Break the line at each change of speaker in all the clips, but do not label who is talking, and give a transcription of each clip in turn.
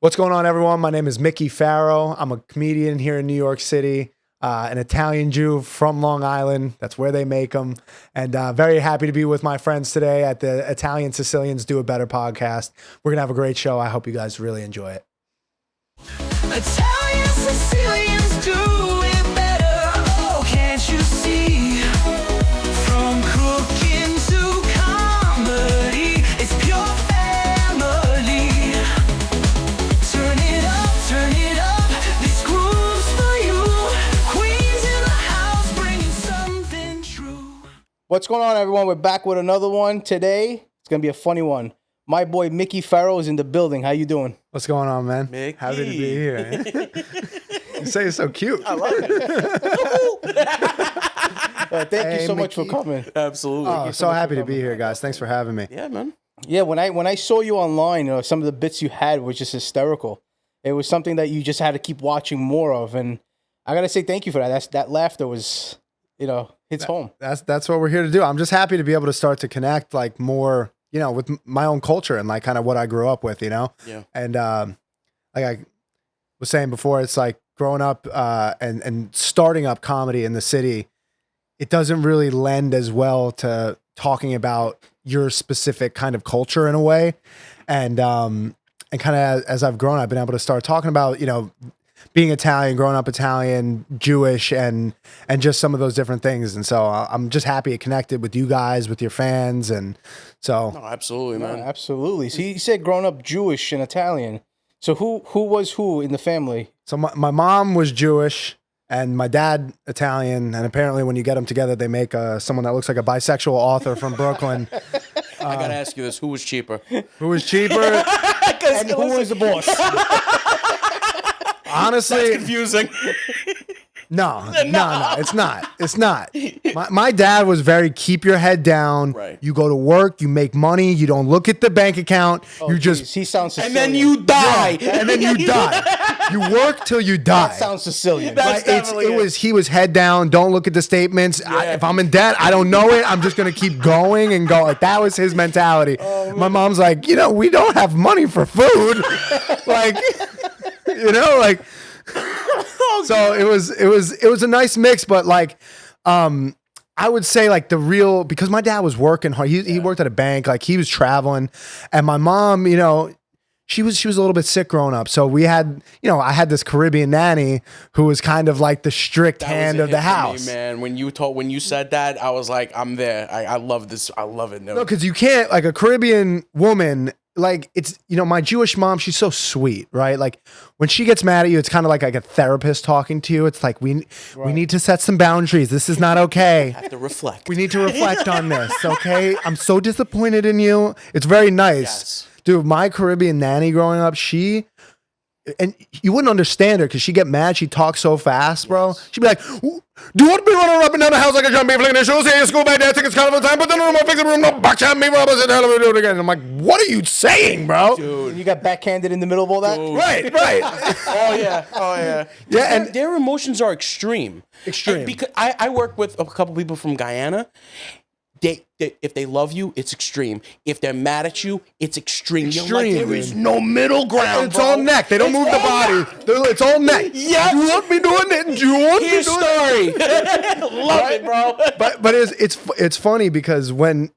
What's going on, everyone? My name is Mickey Farrow. I'm a comedian here in New York City, an Italian Jew from Long Island. That's where they make them. And very happy to be with my friends today at the Italian Sicilians Do It Better podcast. We're going to have a great show. I hope you guys really enjoy it.
Italian Sicilians do it better. Oh, can't you see? From cooking to comedy, it's pure family. Turn it up, this groove's for you. Queens in the house, bringing something true.
What's going on, everyone? We're back with another one today. It's gonna be a funny one. My boy Mickey Farrow is in the building. How you doing?
What's going on, man?
Mickey.
Happy to be here. You say it's so cute.
I love it.
Thank you so much for
Mickey.
coming.
Absolutely.
Oh, so happy to be here, guys. Thanks for having me.
Yeah, man.
Yeah, when I saw you online, some of the bits you had were just hysterical. It was something that you just had to keep watching more of, and I gotta say thank you for that. That laughter was, hits home.
That's what we're here to do. I'm just happy to be able to start to connect like more, with my own culture and like kind of what I grew up with,
Yeah.
And like I was saying before, it's like growing up and starting up comedy in the city, it doesn't really lend as well to talking about your specific kind of culture in a way. And kind of as I've grown, I've been able to start talking about, being Italian, growing up Italian, Jewish, and just some of those different things. And so I'm just happy it connected with you guys, with your fans. And so
No, absolutely,
No,
man.
absolutely. So you said growing up Jewish and Italian. So who was who in the family?
So my mom was Jewish and my dad Italian, and apparently when you get them together, they make someone that looks like a bisexual author from Brooklyn.
I gotta ask you this: who was cheaper?
Who was cheaper?
And who was the boss?
Honestly,
That's confusing.
no, it's not. It's not. My dad was very keep your head down.
Right.
You go to work, you make money, you don't look at the bank account. You just
Jeez, he sounds
And
Sicilian.
then you die.
and then you die. You work till you die.
That sounds Sicilian.
That's
Like,
definitely it.
he was head down. Don't look at the statements. If I'm in debt, I don't know it. I'm just gonna keep going and go. Like that was his mentality. My mom's like, we don't have money for food. like, like. So it was a nice mix, but like, I would say like because my dad was working hard. He worked at a bank. Like he was traveling, and my mom, she was a little bit sick growing up. So we had, I had this Caribbean nanny who was kind of like the strict
That was
hand
a
of the
hit for me,
house.
man. When you said that, I was like, I'm there. I love this. I love it.
No, because you can't, like a Caribbean woman, like it's, my Jewish mom, she's so sweet, right? Like when she gets mad at you, it's kind of like a therapist talking to you. It's like, we need to set some boundaries. This is not okay.
have to reflect.
We need to reflect on this, okay? I'm so disappointed in you. It's very nice.
Yes.
Dude, my Caribbean nanny growing up, and you wouldn't understand her because she'd get mad. She'd talk so fast, bro. She'd be like, do you want to be running up and down the house like a jumpy flicking your shoes? Hey, your school bag, dad, tickets, kind of a time, but then I'm fix the room, no, back at me, Robert, and hell of do it again. I'm like, what are you saying, bro?
And you got backhanded in the middle of all that?
Right.
Oh yeah.
Yeah, and
their emotions are extreme.
Extreme.
And because I work with a couple people from Guyana. They if they love you, it's extreme. If they're mad at you, it's extreme. You're like,
Extreme,
there is
man.
no middle ground.
it's all neck. They don't move the body. It's all neck.
Yes.
You want me doing it? Do you want me
Here's
doing it?
story. Love it, bro.
But it's funny because when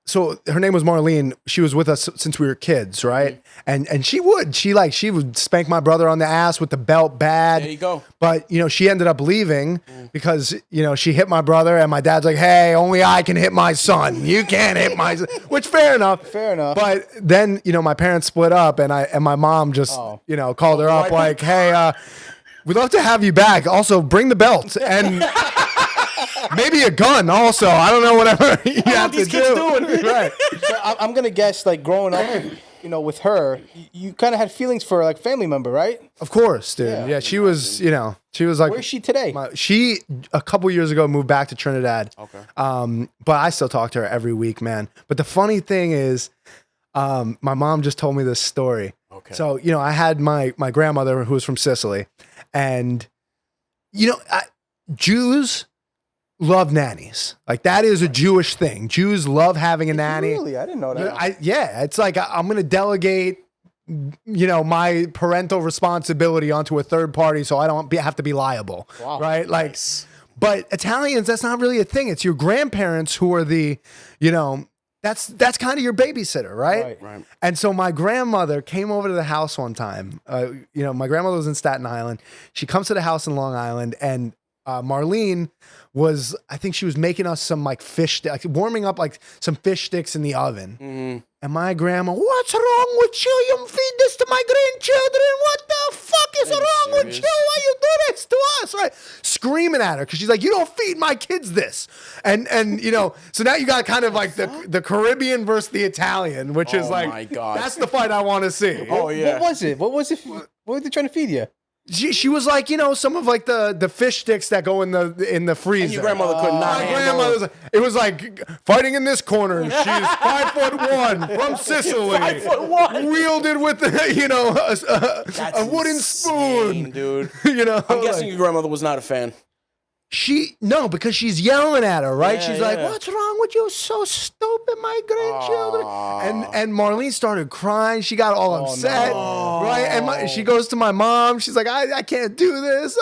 so her name was Marlene. She was with us since we were kids, right? And she would spank my brother on the ass with the belt bad.
There you go.
But she ended up leaving because she hit my brother, and my dad's like, "Hey, only I can hit my son. You can't hit my son." Which fair enough.
Fair enough.
But then my parents split up, and my mom just called her up like, "Hey, we'd love to have you back. Also, bring the belt and." Maybe a gun also. I don't know, whatever you have to
these
do.
kids doing?
Right.
So I'm going to guess, like, growing up, with her, you kind of had feelings for, like, family member, right?
Of course, dude. Yeah, she was, she was like...
Where's she today?
She, a couple years ago, moved back to Trinidad.
Okay.
But I still talk to her every week, man. But the funny thing is, my mom just told me this story.
Okay.
So, I had my grandmother who was from Sicily. And, Jews love nannies. Like that is a Jewish thing. Jews love having a nanny.
Really? I didn't know that.
It's like I'm going to delegate my parental responsibility onto a third party so I don't have to be liable.
Wow.
Right? Like, but Italians, that's not really a thing. It's your grandparents who are the, that's kind of your babysitter, right?
Right.
And so my grandmother came over to the house one time. My grandmother was in Staten Island. She comes to the house in Long Island, and Marlene I think she was making us some like warming up like some fish sticks in the oven.
Mm-hmm.
And my grandma, what's wrong with you? You feed this to my grandchildren. What the fuck is wrong with you? Why you do this to us? Right? Screaming at her because she's like, you don't feed my kids this. And so now you got kind of like the Caribbean versus the Italian, which is like,
my God.
that's the fight I want to see.
Oh, yeah.
What was it? What were they trying to feed you?
She was like, some of like the fish sticks that go in the freezer.
And your grandmother could not
My
handle
grandmother, it was like fighting in this corner. She's 5'1" from Sicily.
5'1".
Wielded with a wooden spoon,
dude.
I'm
Guessing your grandmother was not a fan.
because she's yelling at her, right?
Yeah,
She's like,
yeah.
what's wrong with you? So stupid, my grandchildren.
Aw.
And Marlene started crying. She got all upset,
no.
right? And she goes to my mom. She's like, I can't do this.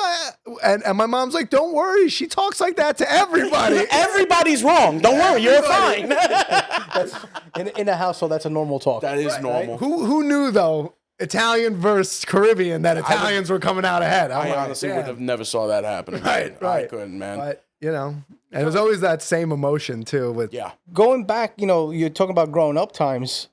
And my mom's like, don't worry. She talks like that to everybody.
Everybody's wrong. Don't worry, you're fine.
In a household, that's a normal talk.
That is normal.
Who knew, though, Italian versus Caribbean, that Italians were coming out ahead?
I
like,
honestly
damn.
would have never saw that happening.
Right.
I couldn't, man.
But, and it was always that same emotion, too. With
Yeah.
Going back, you're talking about growing up times,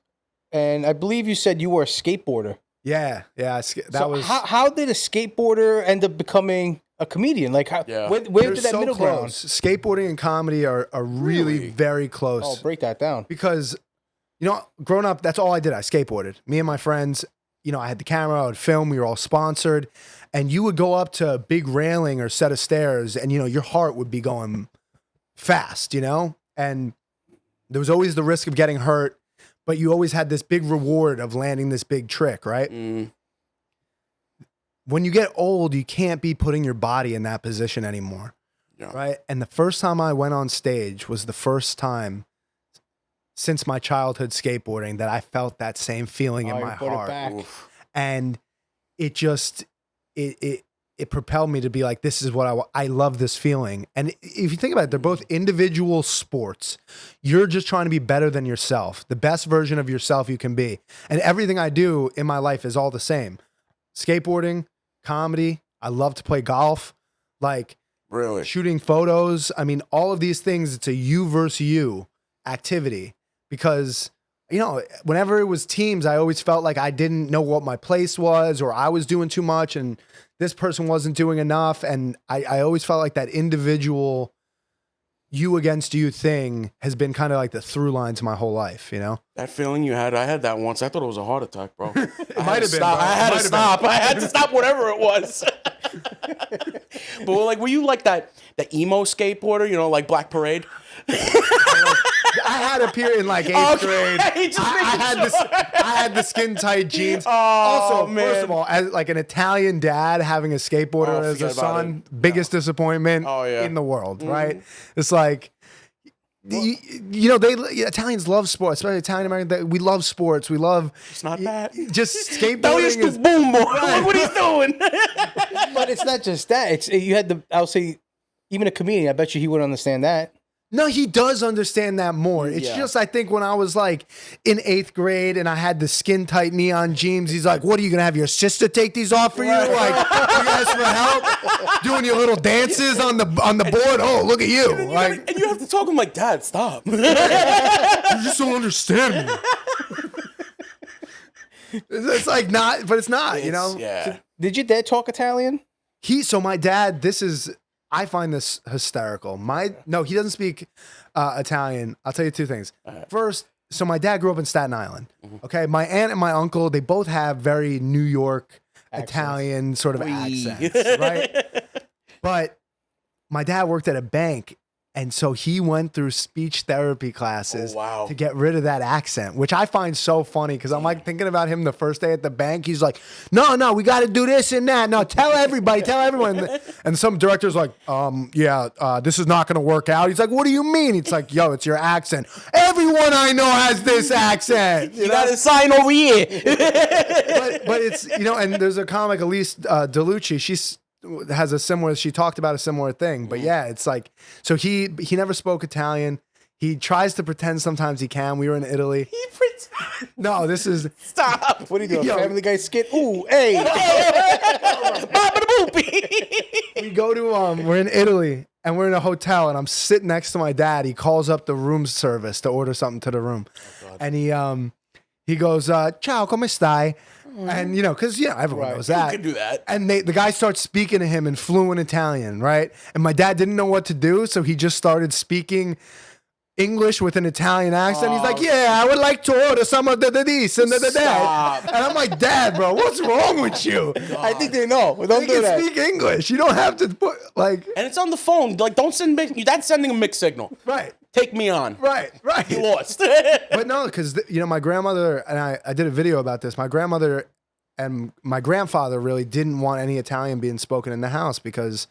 and I believe you said you were a skateboarder.
Yeah. That
So
was...
how did a skateboarder end up becoming a comedian? Like,
Yeah.
where
They're
did that
so
middle
close.
ground?
Skateboarding and comedy are really,
Really?
very close.
Oh, break that down.
Because, growing up, that's all I did. I skateboarded. Me and my friends, I had the camera, I would film, we were all sponsored. And you would go up to a big railing or set of stairs and, your heart would be going fast, And there was always the risk of getting hurt, but you always had this big reward of landing this big trick, right?
Mm.
When you get old, you can't be putting your body in that position anymore.
Yeah.
Right. And the first time I went on stage was the first time since my childhood skateboarding that I felt that same feeling in
Oh, you
my
put it
heart.
back.
Oof.
And it just, it propelled me to be like, this is what I love this feeling. And if you think about it, they're both individual sports. You're just trying to be better than yourself, the best version of yourself you can be. And everything I do in my life is all the same. Skateboarding, comedy. I love to play golf, like
Really?
shooting photos. I mean, all of these things, it's a you versus you activity because, whenever it was teams, I always felt like I didn't know what my place was or I was doing too much and this person wasn't doing enough. And I always felt like that individual you against you thing has been kind of like the through line to my whole life,
That feeling you had, I had that once. I thought it was a heart attack, bro. It
might have been, bro.
I had
It
to
might
stop. I had to stop whatever it was. But like, were you like the emo skateboarder? Like Black Parade?
I had a period in like eighth grade.
Just
I had the skin tight jeans. Also, first of all, as like an Italian dad having a skateboarder
Oh,
as a
forget about
son, biggest disappointment
Oh, yeah.
in the world, right? It's like, Italians love sports, especially Italian American. We love sports. We love
It's not that.
just skateboarding.
That was
is,
boom, boy. Look what he's doing.
But it's not just that. You had I'll say, even a comedian, I bet you he would understand that.
No, he does understand that more. It's
Yeah.
just, I think when I was like in eighth grade and I had the skin tight neon jeans, he's like, what are you going to have your sister take these off for you? Like, you ask for help? Doing your little dances on the board? Oh, look at you. Like,
And you have to talk to him like, Dad, stop.
you just don't understand me. It's like not, but it's not,
Yeah.
Did your dad talk Italian?
So my dad, I find this hysterical. No, he doesn't speak Italian. I'll tell you two things. First, so my dad grew up in Staten Island. Okay, my aunt and my uncle, they both have very New York Italian sort of accents, right? But my dad worked at a bank And so he went through speech therapy classes
Oh, wow.
to get rid of that accent, which I find so funny because I'm like thinking about him the first day at the bank. He's like, no, we got to do this and that. No, tell everybody, tell everyone. And some director's like, this is not going to work out. He's like, what do you mean? It's like, yo, it's your accent. Everyone I know has this accent.
You got to sign over here.
But it's, and there's a comic, Elise DeLucci, she talked about a similar thing, but yeah, it's like, so he never spoke Italian. He tries to pretend sometimes he can. We were in Italy.
He pretends.
No, this is,
Stop.
What are you doing? Family Guy skit? Ooh, hey.
we go to, we're in Italy and we're in a hotel and I'm sitting next to my dad. He calls up the room service to order something to the room. And he goes, ciao, come stai? And, because, everyone knows that.
You can do that.
And the guy starts speaking to him in fluent Italian, right? And my dad didn't know what to do, so he just started speaking English with an Italian accent. He's like, I would like to order some of the this and the that. And I'm like, Dad, bro, what's wrong with you?
I think they know. Don't
They
do
can
that.
speak English. You don't have to put, like...
And it's on the phone. Like, don't send your dad's sending a mixed signal.
Right.
Take me on.
Right.
You lost.
But no, because, my grandmother, and I did a video about this, my grandmother and my grandfather really didn't want any Italian being spoken in the house because,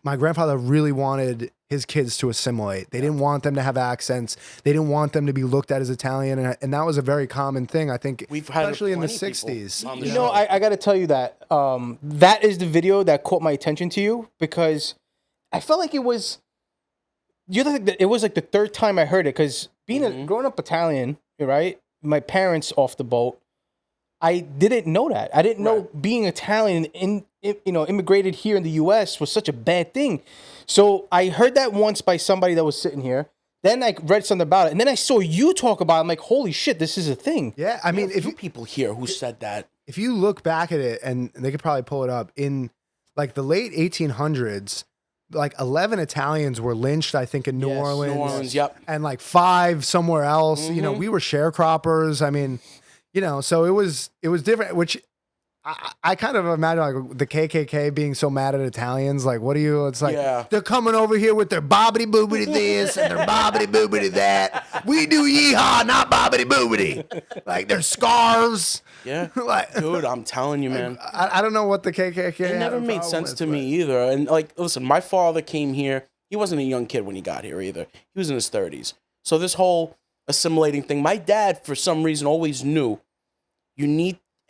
my grandfather really wanted his kids to assimilate. They didn't want them to have accents. They didn't want them to be looked at as Italian. And that was a very common thing, I think,
We've had
especially in the
plenty people
60s.
on the
You
show.
know, I got to tell you that that is the video that caught my attention to you because I felt like it was it was like the third time I heard it because growing up Italian, right? My parents off the boat, I didn't know that. I didn't know being Italian immigrated here in the U.S. was such a bad thing. So I heard that once by somebody that was sitting here. Then I read something about it, and then I saw you talk about it. I'm like, holy shit, this is a thing.
Yeah, I mean,
If you people here who said that.
if you look back at it, and they could probably pull it up, in like the late 1800s, like 11 Italians were lynched, I think, in New Orleans.
New Orleans, yep.
And like 5 somewhere else. We were sharecroppers. I mean, so it was different, which I kind of imagine like the KKK being so mad at Italians. Like, what do you, it's like, they're coming over here with their bobbity boobity this and their bobbity boobity that. We do yeehaw, not bobbity boobity. Like, their scarves.
Yeah.
Like,
Dude, I'm telling you, man.
I don't know what the KKK
It never made sense to me either. And like, listen, my father came here. He wasn't a young kid when he got here either. He was in his 30s. So this whole assimilating thing, my dad, for some reason, always knew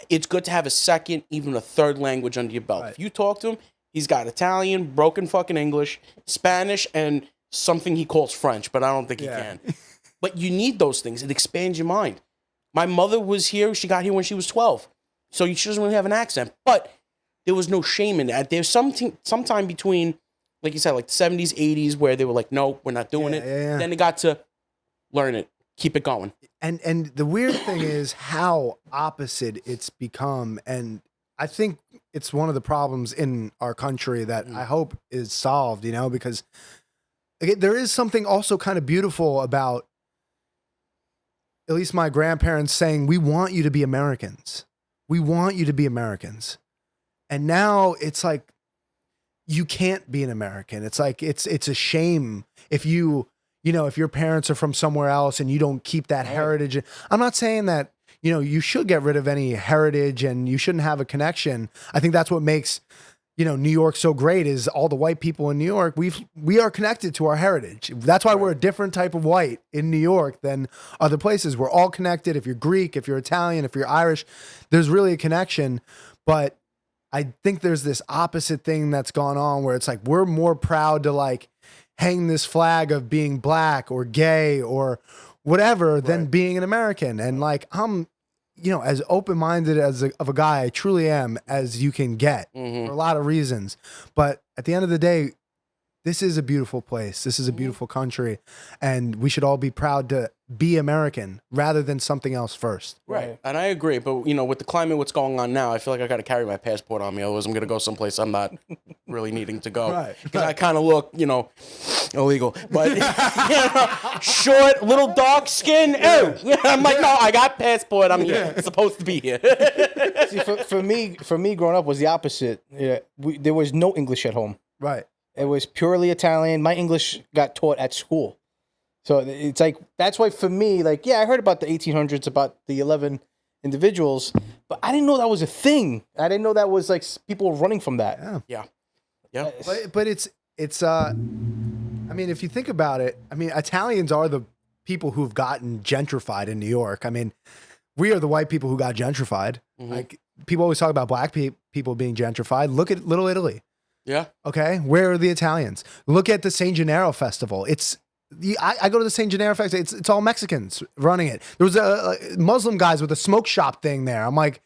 it's good to have a second, even a third language under your belt.
Right.
If you talk to him, he's got Italian, broken fucking English, Spanish, and something he calls French, but I don't think he can. But you need those things. It expands your mind. My mother was here. She got here when she was 12. So she doesn't really have an accent. But there was no shame in that. There's sometime between, like you said, like the 70s, 80s, where they were like, no, we're not doing it.
Yeah.
Then they got to learn it. Keep it going.
And the weird thing is how opposite it's become. And I think it's one of the problems in our country that I hope is solved, because again, there is something also kind of beautiful about at least my grandparents saying, we want you to be Americans. We want you to be Americans. And now it's like, you can't be an American. It's like, it's a shame if if your parents are from somewhere else and you don't keep that heritage. I'm not saying that, you should get rid of any heritage and you shouldn't have a connection. I think that's what makes, New York so great is all the white people in New York. We are connected to our heritage. That's why we're a different type of white in New York than other places. We're all connected. If you're Greek, if you're Italian, if you're Irish, there's really a connection. But I think there's this opposite thing that's gone on where it's like, we're more proud to like hang this flag of being black or gay or whatever than being an American. And like, I'm, as open-minded of a guy I truly am as you can get for a lot of reasons. But at the end of the day, this is a beautiful place. This is a beautiful country. And we should all be proud to be American rather than something else first.
Right. And I agree. But, with the climate, what's going on now, I feel like I got to carry my passport on me. Otherwise, I'm going to go someplace I'm not really needing to go.
Right.
Because I kind of look, illegal. But, short, little dark skin. I'm like, no, I got passport. I'm supposed to be here.
See, for me growing up was the opposite. Yeah, there was no English at home.
Right.
It was purely Italian. My English got taught at school. So it's like, that's why for me, like, yeah, I heard about the 1800s, about the 11 individuals, but I didn't know that was a thing. I didn't know that was like people running from that.
Yeah.
Yeah.
But it's I mean, if you think about it, I mean, Italians are the people who've gotten gentrified in New York. I mean, we are the white people who got gentrified. Like, people always talk about black people being gentrified. Look at Little Italy.
Yeah.
Okay, where are the Italians? Look at the San Gennaro Festival. I go to the San Gennaro Festival. It's all Mexicans running it. There was a Muslim guys with a smoke shop thing there. I'm like,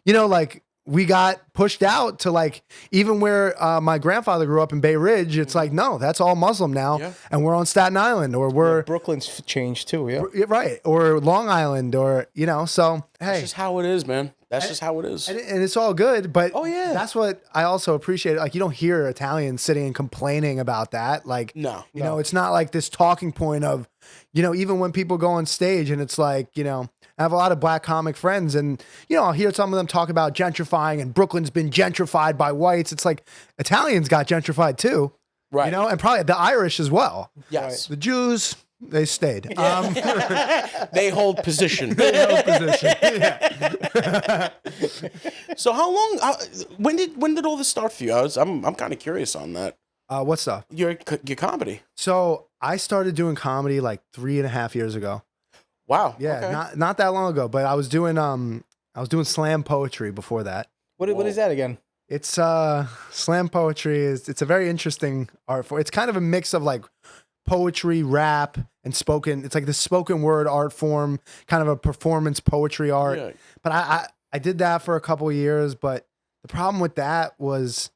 like, we got pushed out to, like, even where my grandfather grew up in Bay Ridge. It's like, no, that's all Muslim now, and we're on Staten Island, or we're
Brooklyn's changed too. Yeah,
right, or Long Island, or so. Hey,
That's just how it is, man. That's just how it is.
and it's all good. But
that's
what I also appreciate. Like, you don't hear Italians sitting and complaining about that. Like,
No.
you know, it's not like this talking point of, even when people go on stage and it's like, I have a lot of black comic friends, and I'll hear some of them talk about gentrifying, and Brooklyn's been gentrified by whites. It's like Italians got gentrified too,
Right.
and probably the Irish as well.
Yes.
The Jews, they stayed.
They hold position.
No position. Yeah.
So how long? When did all this start for you? I'm kind of curious on that.
What stuff?
Your comedy.
So I started doing comedy like 3.5 years ago.
Wow.
Yeah,
Okay.
not that long ago, but I was doing slam poetry before that.
what is that again?
It's slam poetry it's a very interesting art form. It's kind of a mix of like poetry, rap, and spoken. It's like the spoken word art form, kind of a performance poetry art.
Yeah.
But I did that for a couple of years, but the problem with that was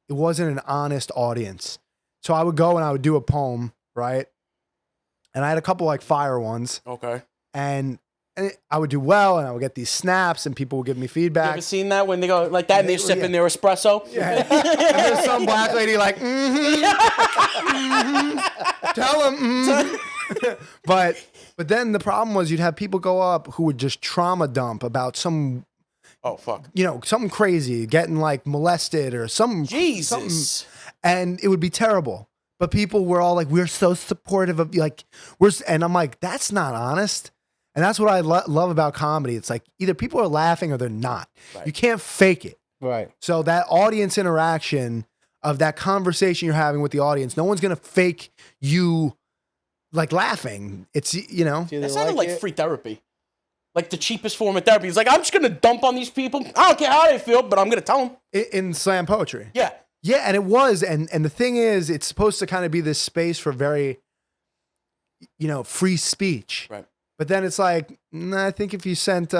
it wasn't an honest audience. So I would go and I would do a poem, right? And I had a couple like fire ones,
Okay.
and I would do well, and I would get these snaps, and people would give me
You
feedback.
ever seen that when they go like that and they're sipping their espresso?
Yeah. And there's some black lady like, tell him. But then the problem was you'd have people go up who would just trauma dump about some,
Oh fuck.
something crazy, getting like molested or something.
Jesus.
And it would be terrible. But people were all like, we're so supportive of like, and I'm like, that's not honest. And that's what I love about comedy. It's like either people are laughing or they're not.
Right.
You can't fake it.
Right.
So that audience interaction of that conversation you're having with the audience, no one's going to fake you like laughing. It's,
That sounded like free therapy. Like the cheapest form of therapy. It's like, I'm just going to dump on these people. I don't care how they feel, but I'm going to tell them.
in slam poetry.
Yeah.
Yeah, and it was. And the thing is, it's supposed to kind of be this space for very, free speech.
Right.
But then it's like, I think if you sent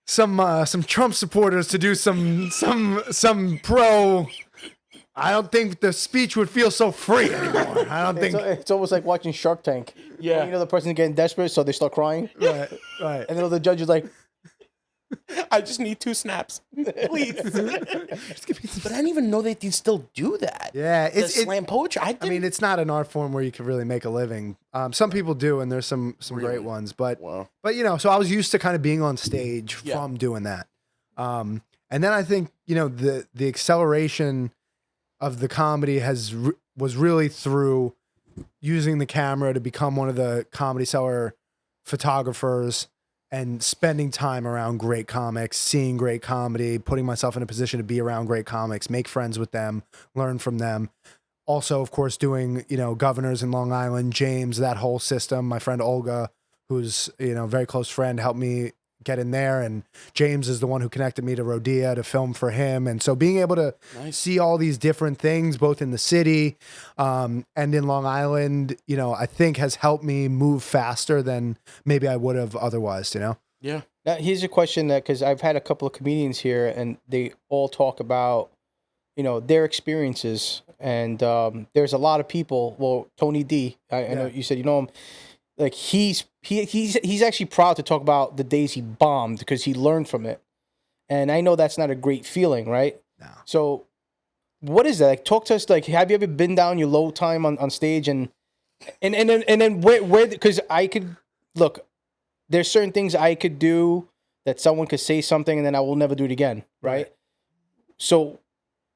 some Trump supporters to do some pro, I don't think the speech would feel so free anymore. I don't think.
It's almost like watching Shark Tank.
Yeah.
The person's getting desperate, so they start crying.
Right.
And then the judge is like,
I just need 2 snaps, please. But I didn't even know they still do that.
Yeah,
The slam poetry. I
mean, it's not an art form where you can really make a living. Some people do, and there's some great ones. But
Wow.
but so I was used to kind of being on stage from doing that. And then I think the acceleration of the comedy was really through using the camera to become one of the Comedy Cellar photographers and spending time around great comics, seeing great comedy, putting myself in a position to be around great comics, make friends with them, learn from them. Also, of course, doing, Governors in Long Island, James, that whole system. My friend Olga, who's, a very close friend, helped me get in there. And James is the one who connected me to Rodea to film for him. And so being able to see all these different things, both in the city and in Long Island, I think has helped me move faster than maybe I would have otherwise,
Yeah.
now, here's a question because I've had a couple of comedians here, and they all talk about, their experiences. And there's a lot of people. Well, Tony D, I know you said you know him. Like he's actually proud to talk about the days he bombed because he learned from it, and I know that's not a great feeling, right?
No.
So, what is that? Like, talk to us. Like, have you ever been down your low time on stage, and then where? Because I could look. There's certain things I could do that someone could say something, and then I will never do it again, right? So,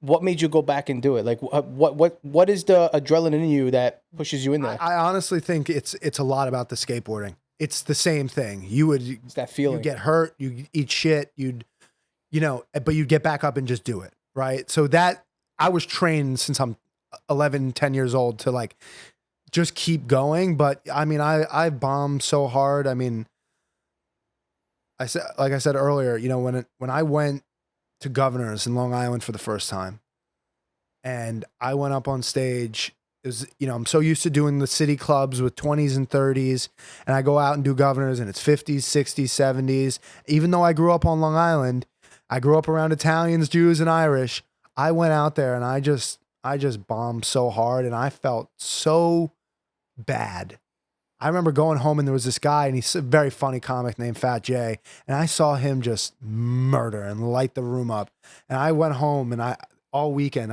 what made you go back and do it? Like, what is the adrenaline in you that pushes you in there?
I honestly think it's a lot about the skateboarding. It's the same thing. It's
that feeling.
You get hurt, you eat shit, but you'd get back up and just do it, right? So that I was trained since I'm 11, 10 years old to like just keep going. But I mean, I bombed so hard. I mean, like I said earlier, when I went to Governors in Long Island for the first time, and I went up on stage. It was, I'm so used to doing the city clubs with 20s and 30s, and I go out and do Governors, and it's 50s, 60s, 70s. Even though I grew up on Long Island, I grew up around Italians, Jews, and Irish. I went out there and I just bombed so hard, and I felt so bad. I remember going home, and there was this guy, and he's a very funny comic named Fat Jay, and I saw him just murder and light the room up. And I went home, and all weekend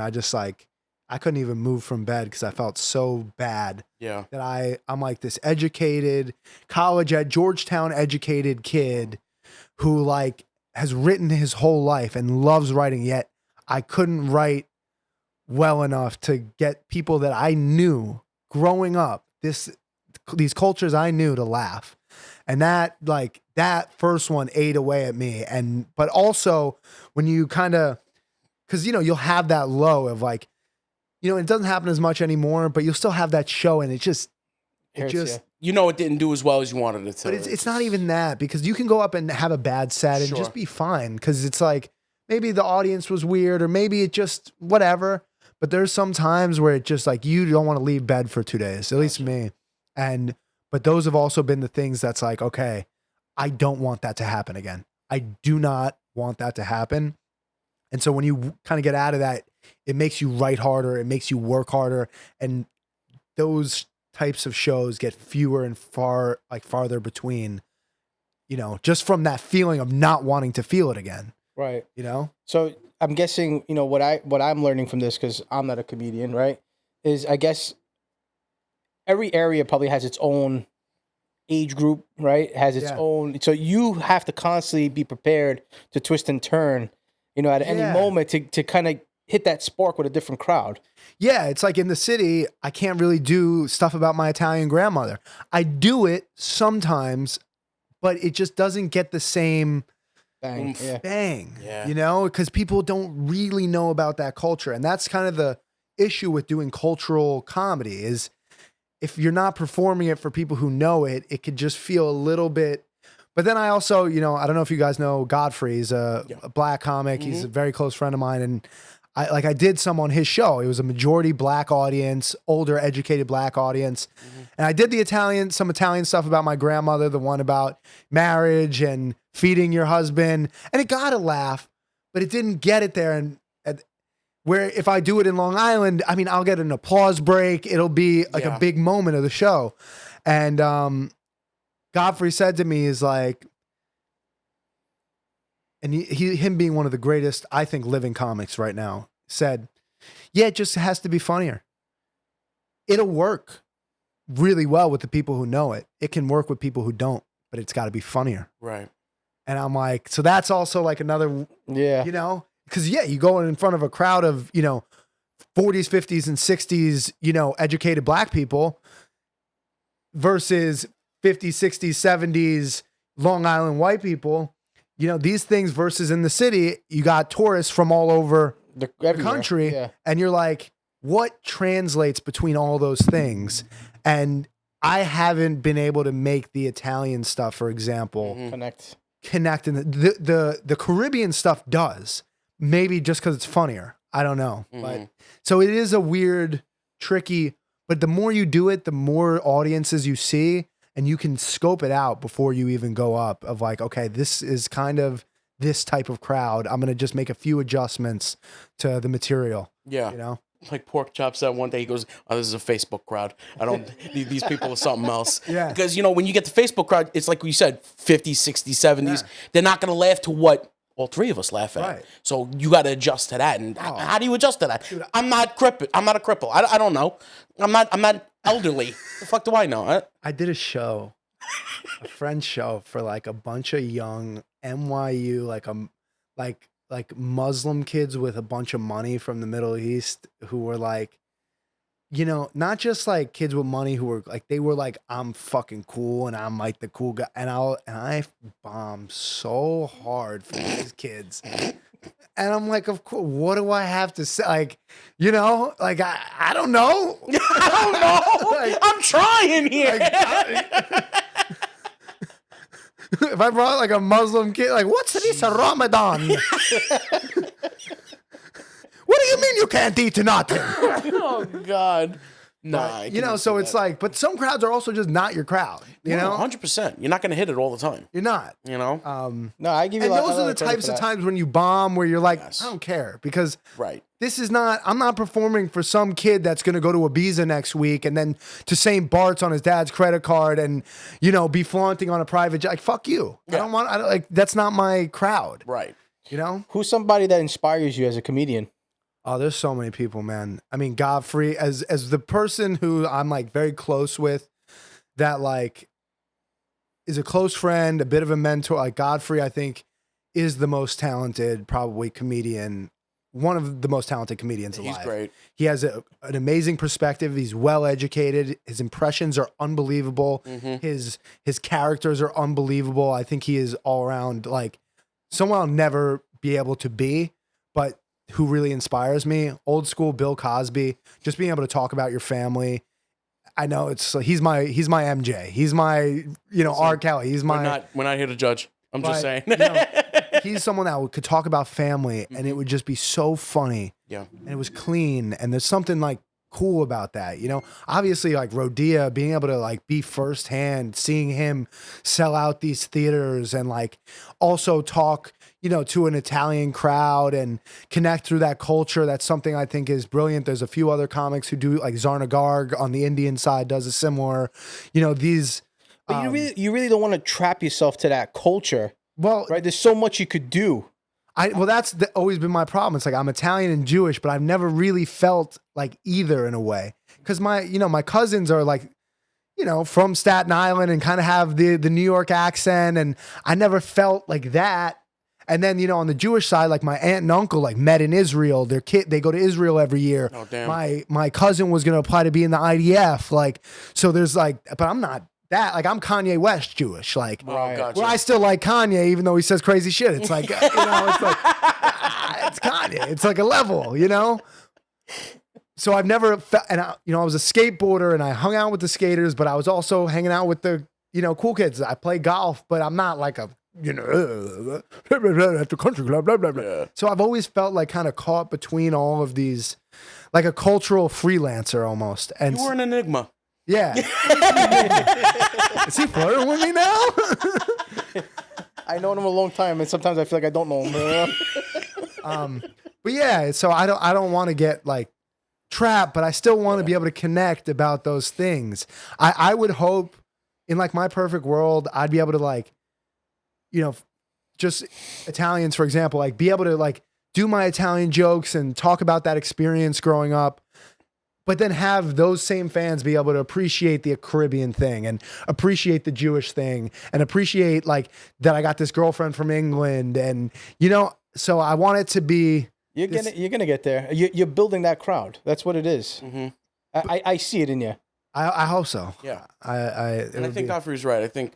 I couldn't even move from bed because I felt so bad.
Yeah.
That I'm like this educated Georgetown educated kid who like has written his whole life and loves writing, yet I couldn't write well enough to get people that I knew growing up, these cultures I knew, to laugh. And that first one ate away at me. But also when you kind of, because you'll have that low of like, it doesn't happen as much anymore, but you'll still have that show, and it
didn't do as well as you wanted it to.
But it's not even that, because you can go up and have a bad set and just be fine, because it's like maybe the audience was weird, or maybe it just whatever. But there's some times where it just like you don't want to leave bed for 2 days, at least me. But those have also been the things that's like, okay, I don't want that to happen again. I do not want that to happen. And so when you kind of get out of that, it makes you write harder, it makes you work harder, and those types of shows get fewer and farther between, just from that feeling of not wanting to feel it again.
Right.
So
I'm guessing, what I'm learning from this, because I'm not a comedian, right, is I guess every area probably has its own age group, right? Has its own. So you have to constantly be prepared to twist and turn, at any moment to kind of hit that spark with a different crowd.
Yeah, it's like in the city, I can't really do stuff about my Italian grandmother. I do it sometimes, but it just doesn't get the same
bang,
because people don't really know about that culture. And that's kind of the issue with doing cultural comedy is if you're not performing it for people who know it, it could just feel a little bit. But then I also, I don't know if you guys know Godfrey. He's a black comic. Mm-hmm. He's a very close friend of mine. And I did some on his show. It was a majority black audience, older, educated black audience. Mm-hmm. And I did some Italian stuff about my grandmother, the one about marriage and feeding your husband. And it got a laugh, but it didn't get it there. And where if I do it in Long Island, I mean, I'll get an applause break. It'll be like a big moment of the show. And Godfrey said to me is like, and him being one of the greatest, I think, living comics right now, said, yeah, it just has to be funnier. It'll work really well with the people who know it. It can work with people who don't, but it's got to be funnier.
Right.
And I'm like, so that's also like another, because you go in front of a crowd of, 40s, 50s, and 60s, educated black people versus 50s, 60s, 70s, Long Island white people, these things versus in the city, you got tourists from all over the country. Yeah. And you're like, what translates between all those things? And I haven't been able to make the Italian stuff, for example, connect. And the Caribbean stuff does, maybe just because it's funnier. I don't know. But so it is a weird, tricky, but the more you do it, the more audiences you see. And you can scope it out before you even go up of like, okay, this is kind of this type of crowd. I'm going to just make a few adjustments to the material.
Yeah. Like Pork Chop said one day, he goes, oh, this is a Facebook crowd. I don't, these people are something else. Yeah. Because, when you get the Facebook crowd, it's like we said, 50s, 60s, 70s. Yeah. They're not going to laugh to what all three of us laugh at. Right. So you got to adjust to that. And how do you adjust to that? Dude, I'm not a cripple. I don't know. I'm not elderly. The fuck do I know?
I did a show, a friend's show for like a bunch of young NYU, like like Muslim kids with a bunch of money from the Middle East who were like, you know, not just like kids with money who were like, they were like, I'm fucking cool and I'm like the cool guy. And I bombed so hard for these kids. And I'm like, of course, what do I have to say? Like, you know, like, I don't know.
I don't know.
Like,
I'm trying here.
If I brought like a Muslim kid, like, what's this Ramadan? What do you mean you can't eat nothing?
Oh God. Nah.
You know, so it's like, but some crowds are also just not your crowd. You know,
100%. You're not gonna hit it all the time.
you're not.
You know.
No, I give you.
And
a lot-
those
a lot
are the
of credit
types
for
of
that.
times when you bomb where you're like,
Yes.
I don't care because
Right.
this is not, I'm not performing for some kid that's going to go to Ibiza next week and then to St. Bart's on his dad's credit card and, you know, be flaunting on a private jet. Like, fuck you.
Yeah.
I don't like, that's not my crowd,
Right.
you know?
Who's somebody that inspires you as a comedian?
Oh, there's so many people, man. I mean, Godfrey, as the person who I'm like very close with, that like is a close friend, a bit of a mentor. Like Godfrey, I think, is the most talented, probably comedian, one of the most talented comedians alive.
He's great.
He has an amazing perspective. He's well educated. His impressions are unbelievable. His characters are unbelievable. I think he is all around like someone I'll never be able to be, but who really inspires me. Old school Bill Cosby, just being able to talk about your family. I know he's my MJ. He's my, you know, R. Kelly. He's my
We're not here to judge. I'm just saying.
you know, he's someone that could talk about family and it would just be so funny.
Yeah.
And it was clean. And there's something like cool about that. You know, obviously like Rodea, being able to like be firsthand, seeing him sell out these theaters and like also talk, you know, to an Italian crowd and connect through that culture. That's something I think is brilliant. There's a few other comics who do, like Zarna Garg on the Indian side does a similar, you know, these.
But you really don't want to trap yourself to that culture,
Well,
right? There's so much you could do.
That's always been my problem. It's like I'm Italian and Jewish, but I've never really felt like either in a way. Because my cousins are like, you know, from Staten Island and kind of have the New York accent, and I never felt like that. And then, you know, on the Jewish side, like my aunt and uncle like met in Israel. Their kid, they go to Israel every year.
Oh, damn.
My cousin was going to apply to be in the IDF. Like, so there's like, but I'm not that. Like, I'm Kanye West Jewish. Like,
Oh, gotcha.
where I still like Kanye, even though he says crazy shit. It's like, you know, it's like, it's Kanye. It's like a level, you know? So I've never felt, and I was a skateboarder and I hung out with the skaters, but I was also hanging out with the, you know, cool kids. I play golf, but I'm not like a, you know, at the country club, blah, blah, blah.
Yeah.
So I've always felt like kind of caught between all of these, like a cultural freelancer almost. And
You were an enigma.
yeah. Is he flirting with me now?
I know him a long time, and sometimes I feel like I don't know him.
But yeah, so I don't want to get like trapped, but I still want to be able to connect about those things. I would hope in like my perfect world, I'd be able to like, you know, just Italians, for example, like be able to like do my Italian jokes and talk about that experience growing up, but then have those same fans be able to appreciate the Caribbean thing and appreciate the Jewish thing and appreciate like that I got this girlfriend from England and, you know, so I want it to be.
You're gonna get there. You're building that crowd. That's what it is. I see it in you.
I hope so.
Yeah.
And
I think Godfrey's right. I think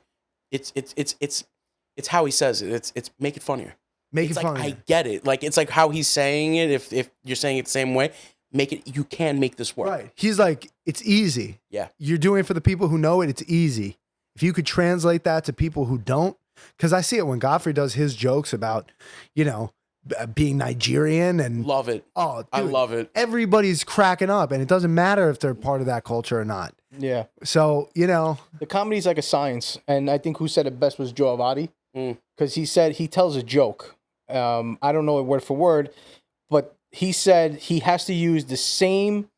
it's how he says it. It's make it funnier.
make
It's
it
like
funny.
I get it. Like it's like how he's saying it. If you're saying it the same way, make it. You can make this work.
Right. He's like, it's easy.
Yeah.
You're doing it for the people who know it. It's easy. If you could translate that to people who don't, because I see it when Godfrey does his jokes about, you know, being Nigerian and
Love it.
oh, dude,
I love it.
Everybody's cracking up, and it doesn't matter if they're part of that culture or not.
Yeah.
So you know,
The comedy is like a science, and I think who said it best was Joe Avati,
Mm.
because he said he tells a joke. I don't know it word for word, but he said he has to use the same,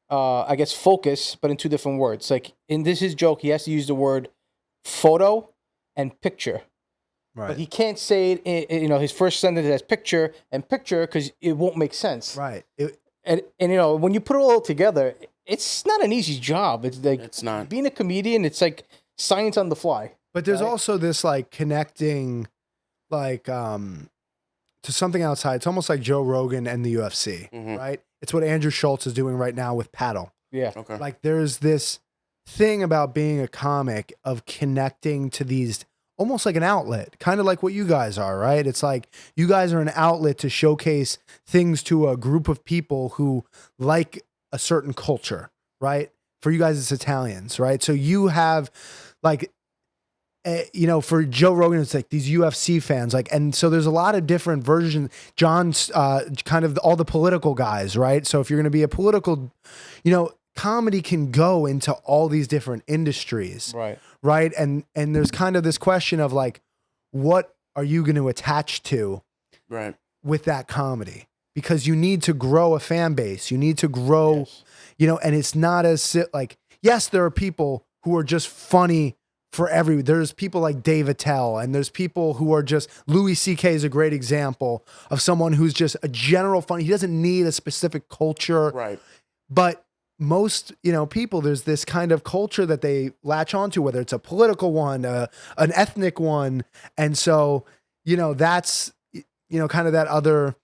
I guess, focus, but in two different words. Like in his joke, he has to use the word photo and picture.
right?
But he can't say it, you know, his first sentence as picture and picture because it won't make sense.
right.
And you know, when you put it all together, it's not an easy job. It's like
It's not.
being a comedian. It's like science on the fly.
But there's
Right.
also this like connecting, like to to something outside. It's almost like Joe Rogan and the UFC, right? It's what Andrew Schultz is doing right now with Paddle.
Yeah.
Okay.
Like there's this thing about being a comic of connecting to these almost like an outlet, kind of like what you guys are, right? It's like you guys are an outlet to showcase things to a group of people who like a certain culture, right? For you guys, it's Italians, right? So you have like, you know, for Joe Rogan, it's like these UFC fans, like, and so there's a lot of different versions. John's kind of all the political guys, right? So if you're going to be a political, you know, comedy can go into all these different industries, right? And there's kind of this question of like, what are you going to attach to,
right,
with that comedy? Because you need to grow a fan base, you need to grow, you know, and it's not as like, yes, there are people who are just funny for there's people like Dave Attell, and there's people who are just, Louis C.K. is a great example of someone who's just a general funny. He doesn't need a specific culture,
right?
But most, you know, people, there's this kind of culture that they latch onto, whether it's a political one, an ethnic one. And so, you know, that's, you know, kind of that other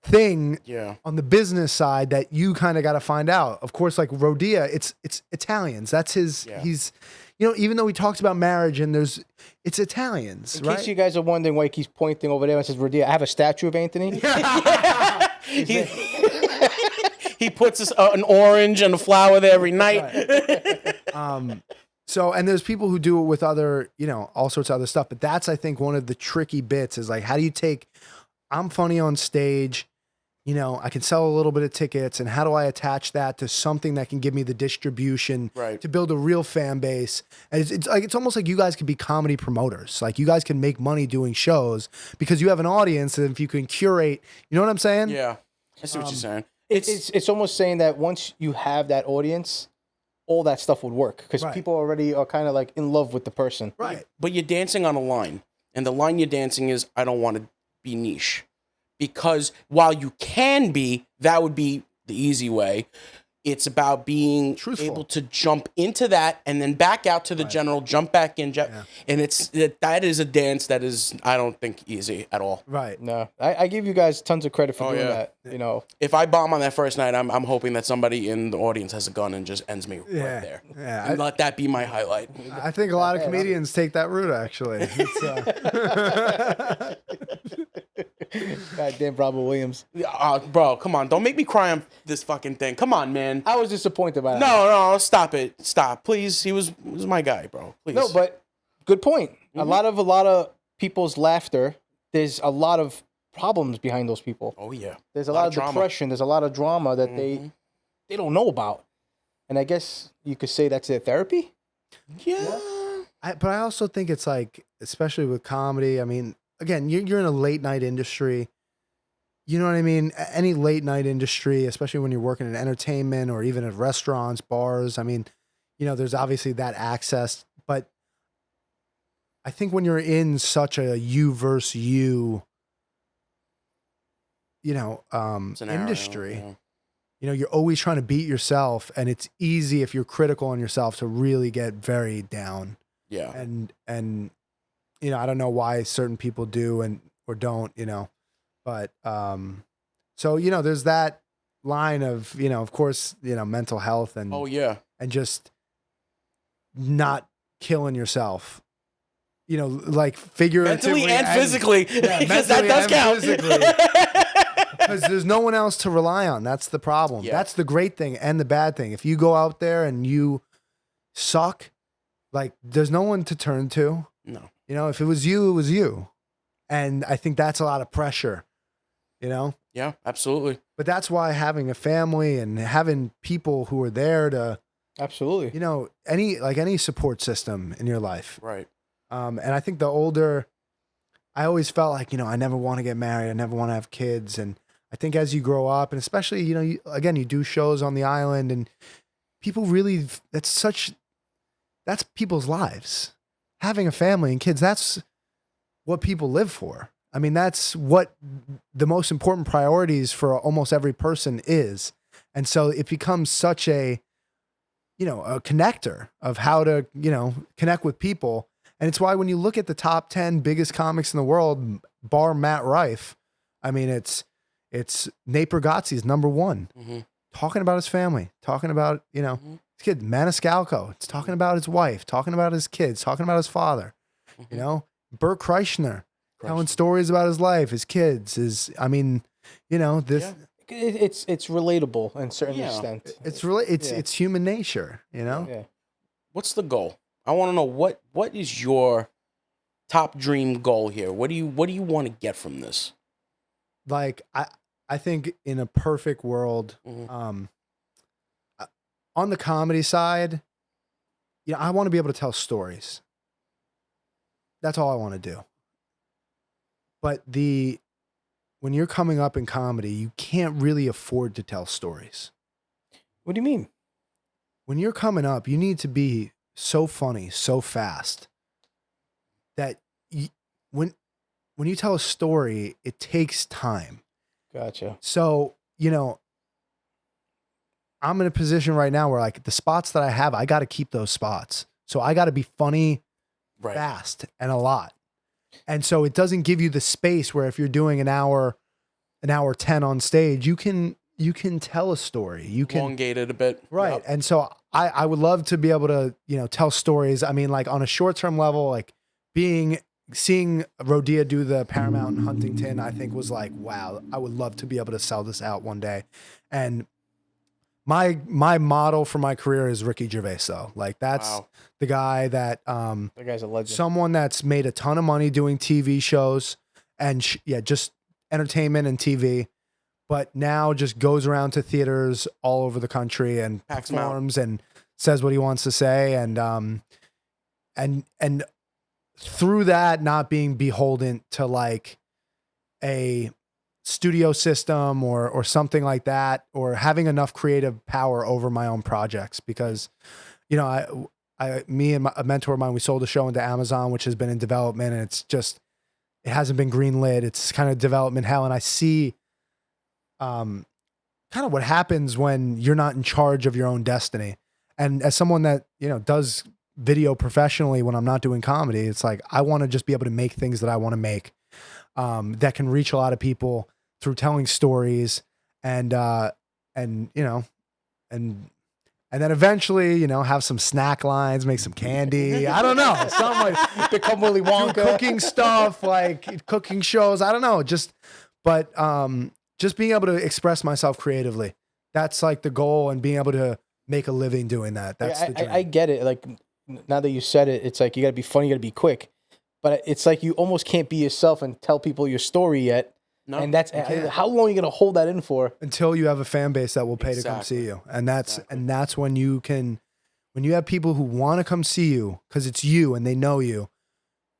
thing on the business side that you kind of got to find out. Of course, like Rodia, it's Italians. That's his, he's, you know, even though he talks about marriage and it's Italians,
In
right?
case you guys are wondering why he's pointing over there and says, Rodia, I have a statue of Anthony.
He puts an orange and a flower there every night.
So, and there's people who do it with other, you know, all sorts of other stuff. But that's, I think, one of the tricky bits is like, how do you take, I'm funny on stage, you know, I can sell a little bit of tickets, and how do I attach that to something that can give me the distribution to build a real fan base? And it's like, it's almost like you guys could be comedy promoters. Like you guys can make money doing shows because you have an audience, and if you can curate, you know what I'm saying?
Yeah, I see what you're saying.
It's almost saying that once you have that audience, all that stuff would work because people already are kind of like in love with the person.
Right.
But you're dancing on a line, and the line you're dancing is, I don't want to be niche. Because while you can be, that would be the easy way. It's about being able to jump into that and then back out to the general, jump back in. And that is a dance that is, I don't think, easy at all.
Right.
No, I give you guys tons of credit for doing that. You know,
if I bomb on that first night, I'm hoping that somebody in the audience has a gun and just ends me right there.
Yeah.
And let that be my highlight.
I think a lot of comedians take that route, actually.
Goddamn, Bravo Williams.
Bro, come on. Don't make me cry on this fucking thing. Come on, man.
I was disappointed by that.
No, stop it. Stop. Please. He was my guy, bro. Please.
No, but good point. A lot of people's laughter, there's a lot of problems behind those people.
Oh, yeah.
There's a lot of depression. There's a lot of drama that they don't know about. And I guess you could say that's their therapy?
Yeah.
But I also think it's like, especially with comedy, I mean, again, you're in a late night industry. You know what I mean? Any late night industry, especially when you're working in entertainment or even at restaurants, bars. I mean, you know, there's obviously that access. But I think when you're in such a you versus you, you know, industry, you know, you're always trying to beat yourself. And it's easy if you're critical on yourself to really get very down.
Yeah.
And you know, I don't know why certain people do or don't, you know, but, so, you know, there's that line of, you know, of course, you know, mental health and, and just not killing yourself, you know, like figuratively
mentally and physically, because that does count.
Because there's no one else to rely on. That's the problem.
Yeah.
That's the great thing and the bad thing. If you go out there and you suck, like there's no one to turn to.
No.
You know, if it was you, it was you. And I think that's a lot of pressure, you know?
Yeah, absolutely.
But that's why having a family and having people who are there to,
absolutely,
you know, any support system in your life.
Right.
And I think the older, I always felt like, you know, I never want to get married. I never want to have kids. And I think as you grow up, and especially, you know, you do shows on the island and people really, that's people's lives. Having a family and kids, that's what people live for. I mean, that's what the most important priorities for almost every person is. And so it becomes such a, you know, a connector of how to, you know, connect with people. And it's why when you look at the top 10 biggest comics in the world, bar Matt Rife, I mean, it's Nate Bargatze's number one, talking about his family, talking about, you know, his kid, Maniscalco. It's talking about his wife, talking about his kids, talking about his father, you know, Bert Kreischer telling stories about his life, his kids, I mean, you know, this.
Yeah. It's relatable in certain extent.
It's human nature, you know?
Yeah.
What's the goal? I want to know what is your top dream goal here? What do you want to get from this?
Like I think in a perfect world, on the comedy side, you know, I want to be able to tell stories. That's all I want to do. But when you're coming up in comedy, you can't really afford to tell stories.
What do you mean?
When you're coming up, you need to be so funny, so fast that when you tell a story, it takes time.
Gotcha.
So, you know, I'm in a position right now where like the spots that I have, I got to keep those spots. So I got to be funny fast and a lot. And so it doesn't give you the space where if you're doing an hour 10 on stage, you can tell a story. You can
elongate it a bit.
Right. Yep. And so I would love to be able to, you know, tell stories. I mean, like on a short-term level, like seeing Rodea do the Paramount in Huntington, I think was like, wow, I would love to be able to sell this out one day. And my model for my career is Ricky Gervais, though. Like that's the guy that
the guy's a legend.
Someone that's made a ton of money doing TV shows and just entertainment and TV, but now just goes around to theaters all over the country and performs and says what he wants to say, and through that, not being beholden to like a studio system or something like that, or having enough creative power over my own projects. Because, you know, me and a mentor of mine, we sold a show into Amazon, which has been in development, and it hasn't been greenlit. It's kind of development hell. And I see kind of what happens when you're not in charge of your own destiny. And as someone that, you know, does video professionally when I'm not doing comedy, it's like, I want to just be able to make things that I want to make, that can reach a lot of people through telling stories and you know, and then eventually, you know, have some snack lines, make some candy. I don't know. Something like become Willy Wonka. Do cooking stuff, like cooking shows. I don't know. Just being able to express myself creatively. That's like the goal, and being able to make a living doing that. That's the dream.
I get it. Like now that you said it, it's like you gotta be funny, you gotta be quick. But it's like you almost can't be yourself and tell people your story yet. No, and that's how long are you gonna hold that in for? Until you have a fan base that will pay to come see you. And that's when you have people who want to come see you because it's you and they know you,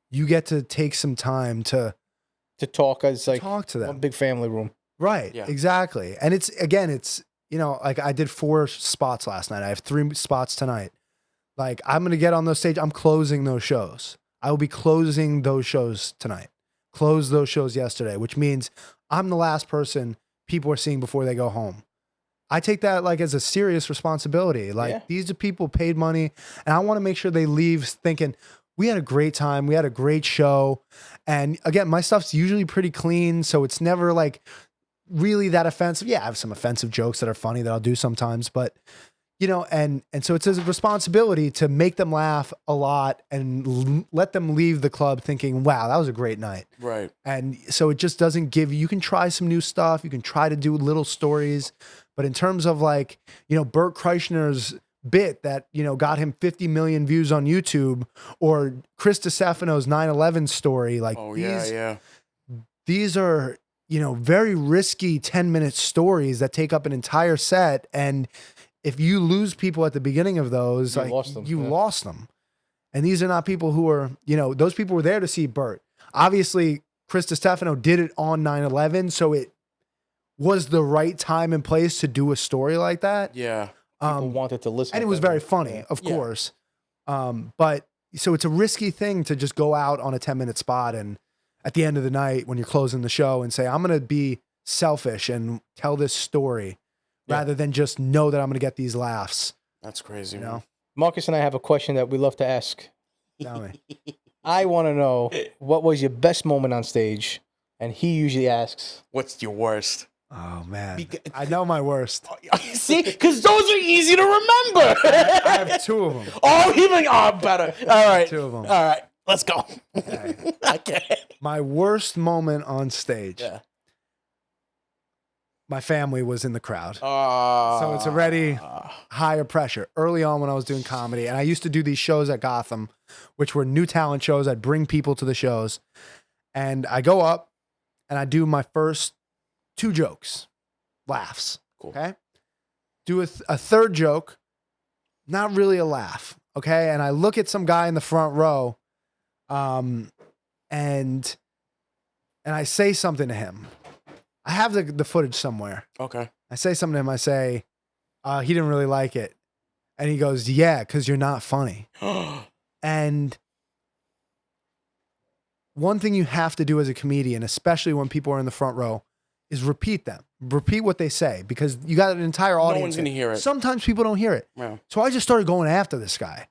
you get to take some time to talk as like talk to them. One big family room. Right. Yeah. Exactly. And it's you know, like I did 4 spots last night. I have 3 spots tonight. Like I'm going to get on those stage. I'm closing those shows. I will be closing those shows tonight. Closed those shows yesterday, which means I'm the last person people are seeing before they go home. I take that like as a serious responsibility. Like these are people paid money, and I want to make sure they leave thinking we had a great time. We had a great show. And again, my stuff's usually pretty clean, so it's never like really that offensive. Yeah, I have some offensive jokes that are funny that I'll do sometimes, but you know, and so it's a responsibility to make them laugh a lot and let them leave the club thinking, wow, that was a great night. Right. And so it just doesn't give you can try some new stuff. You can try to do little stories, but in terms of like, you know, Bert Kreischer's bit that, you know, got him 50 million views on YouTube, or Chris DiStefano's 9/11 story, like these are, you know, very risky 10-minute stories that take up an entire set. And if you lose people at the beginning of those, you lost them. And these are not people who are, you know, those people were there to see Bert. Obviously, Chris DiStefano did it on 9/11, so it was the right time and place to do a story like that. Yeah. People wanted to listen. And it was very funny, of course. But so it's a risky thing to just go out on a 10-minute spot and at the end of the night when you're closing the show and say, I'm going to be selfish and tell this story. Rather than just know that I'm going to get these laughs. That's crazy. You know? Marcus and I have a question that we love to ask. Tell me. I want to know, what was your best moment on stage and he usually asks,
What's your worst?
Oh man, I know my worst.
See, because those are easy to remember.
I have two of them.
Oh, even better. All right,
Two of them.
All right, let's go. Okay.
My worst moment on stage.
Yeah.
My family was in the crowd.
So
So it's already higher pressure. Early on when I was doing comedy, and I used to do these shows at Gotham, which were new talent shows. I'd bring people to the shows, and I go up and I do my first 2 jokes, laughs.
Cool.
Okay. Do a third joke, not really a laugh. Okay. And I look at some guy in the front row, and I say something to him. I have the footage somewhere.
Okay.
I say something to him. I say, he didn't really like it. And he goes, yeah, because you're not funny. And one thing you have to do as a comedian, especially when people are in the front row, is repeat them. Repeat what they say, because you got an entire audience.
No one's going to hear it.
Sometimes people don't hear it.
Yeah.
So I just started going after this guy.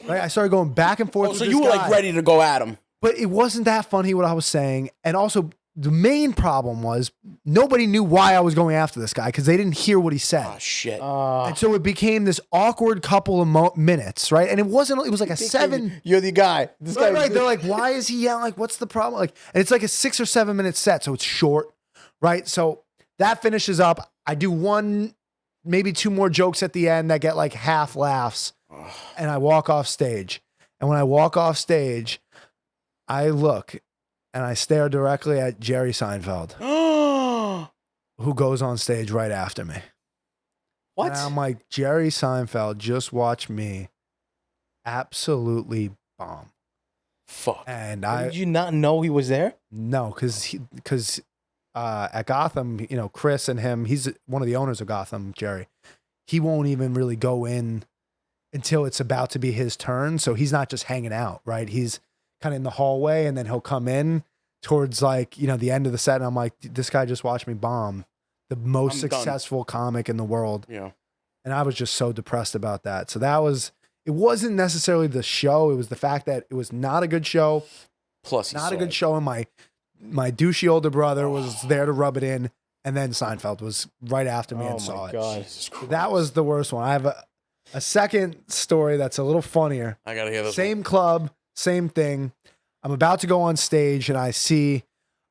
Right? I started going back and forth with
So
this
you were
guy.
like ready to go at him.
But it wasn't that funny what I was saying. And also, the main problem was nobody knew why I was going after this guy because they didn't hear what he said.
Oh, shit.
And so it became this awkward couple of minutes, right? And it was like a 7.
"You're the guy." This guy,
Right. They're like, why is he yelling? Like, what's the problem? Like, and it's like a 6 or 7 minute set. So it's short, right? So that finishes up. I do 1, maybe 2 more jokes at the end that get like half laughs. And I walk off stage. And when I walk off stage, I look and I stare directly at Jerry Seinfeld, who goes on stage right after me.
What?
And I'm like, Jerry Seinfeld just watched me absolutely bomb.
Fuck.
And
Did you not know he was there?
no, because at Gotham, you know, Chris and him, he's one of the owners of Gotham, Jerry. He won't even really go in until it's about to be his turn. So he's not just hanging out, right? He's kind of in the hallway, and then he'll come in towards like, you know, the end of the set. And I'm like, this guy just watched me bomb the most
I'm done.
successful comic in the world.
Yeah.
And I was just so depressed about that. So it wasn't necessarily the show. It was the fact that it was not a good show.
Plus,
Not a good show. And my douchey older brother was there to rub it in. And then Seinfeld was right after me and saw it.
Jesus Christ.
That was the worst one. I have a second story that's a little funnier.
I gotta hear this.
Same club, same thing. I'm about to go on stage and I see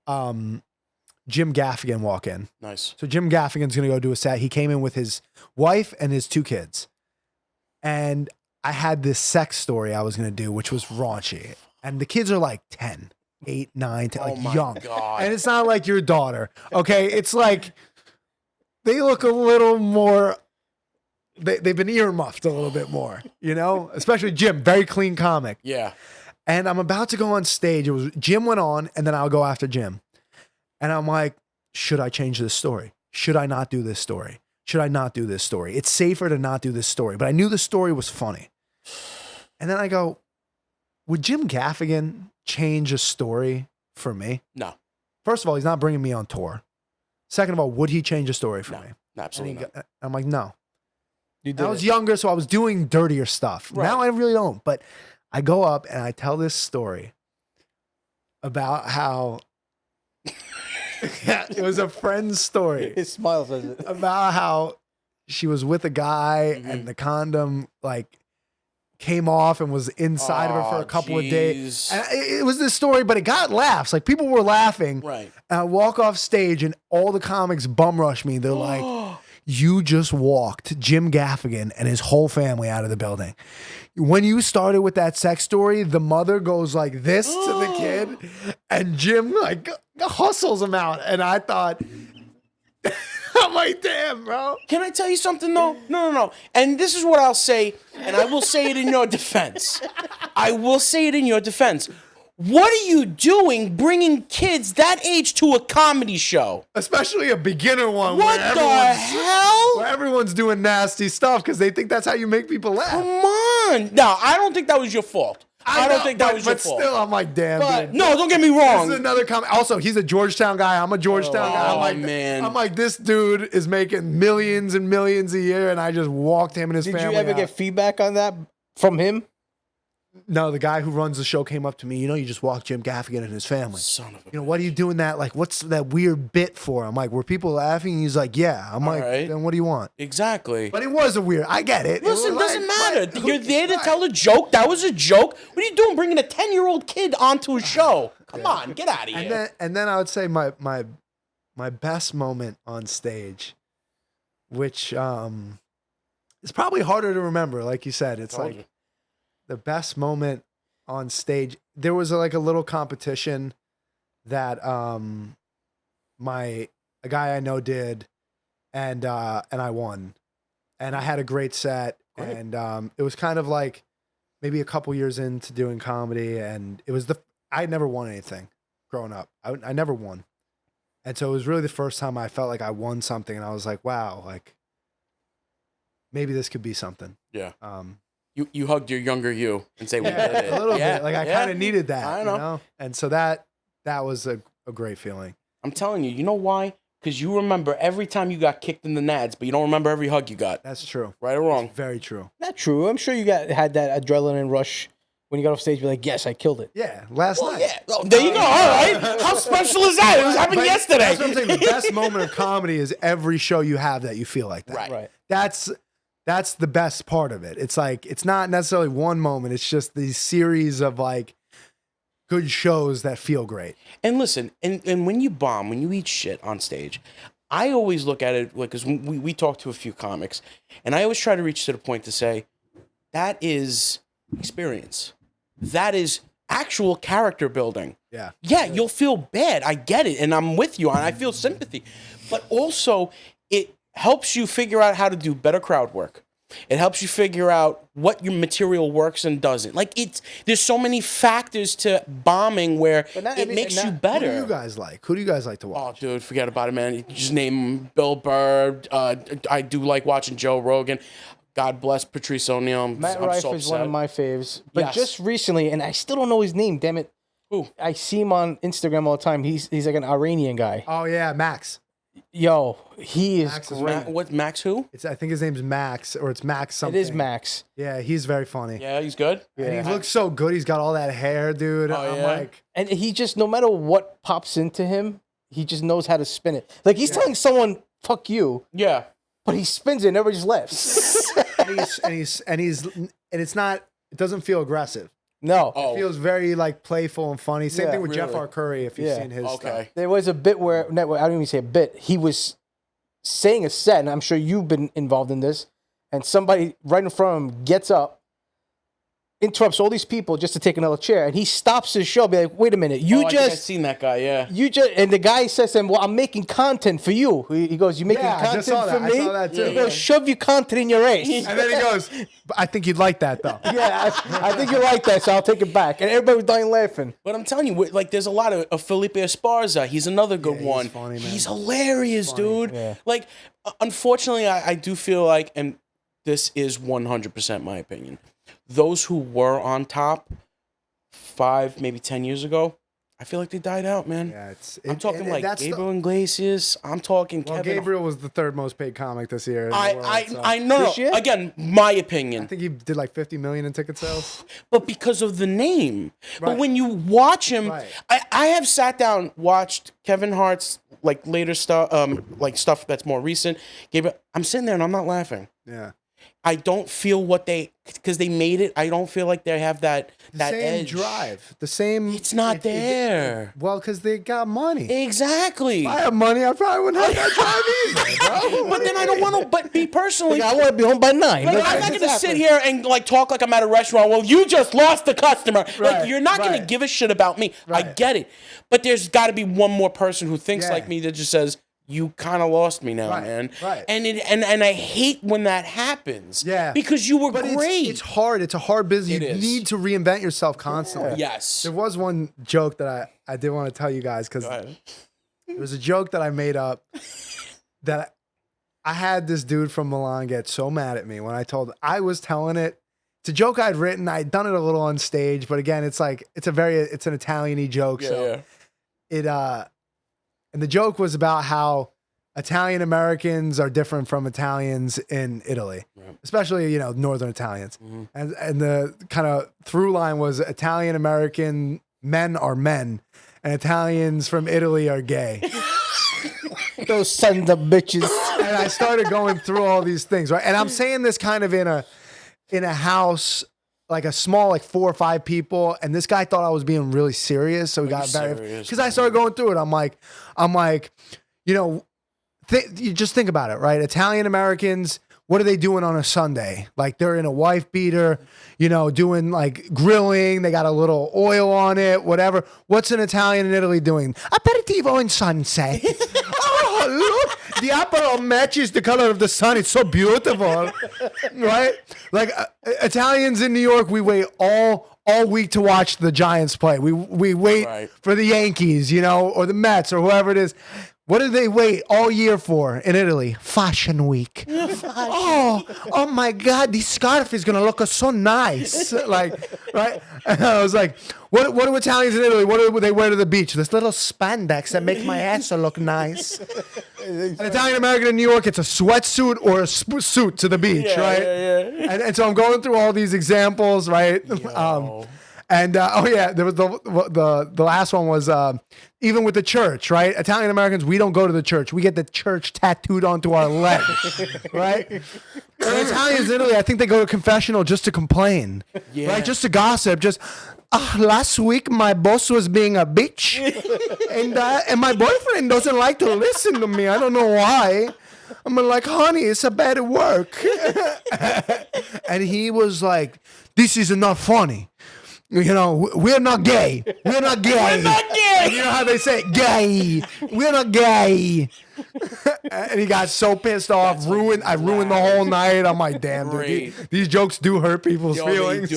Jim Gaffigan walk in.
Nice.
So Jim Gaffigan's going to go do a set. He came in with his wife and his 2 kids. And I had this sex story I was going to do, which was raunchy. And the kids are like 10, 8, 9, 10,
Oh
like
my
young.
God.
And it's not like your daughter. Okay. It's like they look a little more, they've been earmuffed a little bit more, you know, especially Jim, very clean comic.
Yeah.
And I'm about to go on stage. It was Jim went on, and then I'll go after Jim. And I'm like, should I change this story? Should I not do this story? Should I not do this story? It's safer to not do this story. But I knew the story was funny. And then I go, would Jim Gaffigan change a story for me?
No.
First of all, he's not bringing me on tour. Second of all, would he change a story for
No.
me?
Absolutely not.
I'm like, no.
You did
I was
it.
younger, so I was doing dirtier stuff.
Right.
Now I really don't. But I go up and I tell this story about how it was a friend's story
His smile says it.
about how she was with a guy
Mm-hmm.
and the condom like came off and was inside of her for a couple of days.
jeez.
And it was this story, but it got laughs. Like people were laughing.
Right.
And I walk off stage and all the comics bum rush me. They're like, you just walked Jim Gaffigan and his whole family out of the building. When you started with that sex story, the mother goes like this to the kid and Jim like hustles him out. And I thought, I'm like, damn, bro.
Can I tell you something though? No. And this is what I'll say, and I will say it in your defense. I will say it in your defense. What are you doing bringing kids that age to a comedy show?
Especially a beginner one
What the hell?
where everyone's doing nasty stuff because they think that's how you make people laugh.
Come on. No, I don't think that was your fault. I don't
know,
think that
but-
was your
but
fault.
still, I'm like, damn,
But-
dude.
No, don't get me
This
wrong.
is another comment. Also, he's a Georgetown guy. I'm a Georgetown guy. I'm
Oh,
like,
man.
I'm like, this dude is making millions and millions a year, and I just walked him and his
Did
family
you ever
out.
get feedback on that from him?
No, the guy who runs the show came up to me. You know, you just walked Jim Gaffigan and his family.
Son of a.
You know, what are you doing that? Like, what's that weird bit for? I'm like, were people laughing? And he's like, yeah. I'm like,
right.
then what do you want?
Exactly.
But it was a weird. I get it.
Listen,
It was
doesn't
like,
matter.
what?
You're there to tell a joke. That was a joke. What are you doing bringing a 10-year-old kid onto a show? Come on, get out of here.
And then I would say my best moment on stage, which is probably harder to remember. Like you said, it's like the best moment on stage. There was like a little competition that a guy I know did, and I won, and I had a great set.
Great.
And it was kind of like maybe a couple years into doing comedy, and it was I had never won anything growing up. I never won. And so it was really the first time I felt like I won something, and I was like, wow, like maybe this could be something.
Yeah. You hugged your younger you and say, we did it.
A little bit. Like I kind of needed that.
I know.
You know? And so that was a great feeling.
I'm telling you, you know why? Because you remember every time you got kicked in the nads, but you don't remember every hug you got.
That's true.
Right or wrong?
That's very true.
Not true. I'm sure you had that adrenaline rush when you got off stage. You're like, yes, I killed it.
Yeah. Last night.
Yeah. Oh, there you go. All right. How special is that? It was happening
But
yesterday.
That's what I'm saying. The best moment of comedy is every show you have that you feel like that.
Right.
That's the best part of it. It's like, it's not necessarily one moment. It's just these series of like good shows that feel great.
And listen, and when you bomb, when you eat shit on stage, I always look at it like, because we talk to a few comics, and I always try to reach to the point to say, that is experience. That is actual character building.
Yeah.
Yeah, you'll feel bad. I get it. And I'm with you. And I feel sympathy. But also, it helps you figure out how to do better crowd work. It helps you figure out what your material works and doesn't. Like, there's so many factors to bombing where it makes you better.
Who do you guys like? Who do you guys like to
Oh,
watch?
dude, forget about it, man. You just name Bill Burr. I do like watching Joe Rogan. God bless Patrice O'Neal.
Matt
I'm
Rife
so
is one of
upset.
my faves. But
Yes.
just recently, and I still don't know his name, damn it.
Who?
I see him on Instagram all the time. He's like an Iranian guy.
Oh yeah, Max.
Yo, he is
Max is
great.
What, Max who?
I think his name's Max, or it's Max something.
It is Max.
Yeah, he's very funny.
Yeah, he's good.
And he looks so good. He's got all that hair, dude. I'm
yeah?
like,
And he just, no matter what pops into him, he just knows how to spin it. Like he's telling someone, fuck you,
Yeah.
but he spins it and everybody just laughs.
and it's not. It doesn't feel aggressive.
No.
Oh,
It feels very like playful and funny. Same
Yeah,
thing with Jeff
really.
R. Curry. If you've
Yeah.
seen his
okay.
stuff.
There was a bit where, no, I don't even say a bit, he was saying a set, and I'm sure you've been involved in this, and somebody right in front of him gets up, interrupts all these people just to take another chair, and he stops his show, be like, wait a minute,
I think I've
just,
seen that guy, yeah.
and the guy says to him, well, I'm making content for you. He goes, you making
Yeah, I
content
just saw
for
that. I
me?
saw that too.
He goes, shove your content in your ass.
And then he goes, "I think you'd like that though."
Yeah, I think you like that, so I'll take it back. And everybody was dying laughing.
But I'm telling you, like, there's a lot of Felipe Esparza. He's another good
he's
one.
funny, man.
He's hilarious, dude.
Yeah.
Like, unfortunately, I do feel like, and this is 100% my opinion, those who were on top 5, maybe 10 years ago, I feel like they died out, man.
Yeah,
I'm talking like
that's
Gabriel Iglesias. I'm talking
Well,
Kevin.
Gabriel was the third most paid comic this year. in the world, so.
I know.
This year?
Again, my
I
opinion.
think he did like 50 million in ticket sales.
But because of the name. But
Right.
when you watch him,
Right.
I have sat down, watched Kevin Hart's like later stuff, like stuff that's more recent. I'm sitting there and I'm not laughing.
Yeah.
I don't feel because they made it. I don't feel like they have that
Same
edge.
drive. The same.
It's not there.
Well, because they got money.
Exactly.
If I had money, I probably wouldn't have that drive either, bro.
But then I don't want to. But me personally,
Like, I want to be home by 9.
like, I'm not going to sit here and like talk like I'm at a restaurant. Well, you just lost the customer.
Right,
Like, you're not going to
right.
give a shit about me. I
Right.
get it. But there's got to be one more person who thinks
Yeah.
like me that just says, you kind of lost me now,
Right,
man.
right.
And I hate when that happens.
Yeah.
Because you were
But
great.
it's hard. It's a hard business.
It
You
is.
need to reinvent yourself constantly.
Yes.
There was one joke that I did want to tell you guys because
Go ahead.
it was a joke that I made up that I had this dude from Milan get so mad at me when I was telling it. It's a joke I'd written. I'd done it a little on stage, but again, it's like it's an Italian-y joke.
Yeah,
so
yeah.
and the joke was about how Italian Americans are different from Italians in Italy, especially, Northern Italians. And the kind of through line was Italian American men are men and Italians from Italy are gay.
Those sons of bitches.
And I started going through all these things, right? And I'm saying this kind of in a house, like a small, like 4 or 5 people. And this guy thought I was being really serious. So we got very, because I started going through it. I'm like, you just think about it, right? Italian Americans, what are they doing on a Sunday? Like they're in a wife beater, doing like grilling. They got a little oil on it, whatever. What's an Italian in Italy doing? Aperitivo in sunset. Oh, look, the apple matches the color of the sun. It's so beautiful, right? Like Italians in New York, we wait all week to watch the Giants play. We wait for the Yankees, or the Mets or whoever it is. What do they wait all year for in Italy? Fashion Week. Oh my God, this scarf is gonna look so nice. Like, right? And I was like, what do Italians in Italy? What do they wear to the beach? This little spandex that make my ass look nice. An Italian American in New York, it's a sweatsuit or a suit to the beach, right? Yeah. And so I'm going through all these examples, right? There was the last one was even with the church, right? Italian Americans, we don't go to the church. We get the church tattooed onto our leg, right? And Italians in Italy, I think they go to confessional just to complain, right? Just to gossip. Just last week my boss was being a bitch, and my boyfriend doesn't like to listen to me. I don't know why. I'm like, honey, it's a bad work, and he was like, this is not funny. We're not gay. We're not gay. We're not gay. And you know how they say gay. We're not gay. And he got so pissed off. I ruined the whole night. I'm like, damn, dude. These jokes do hurt people's feelings.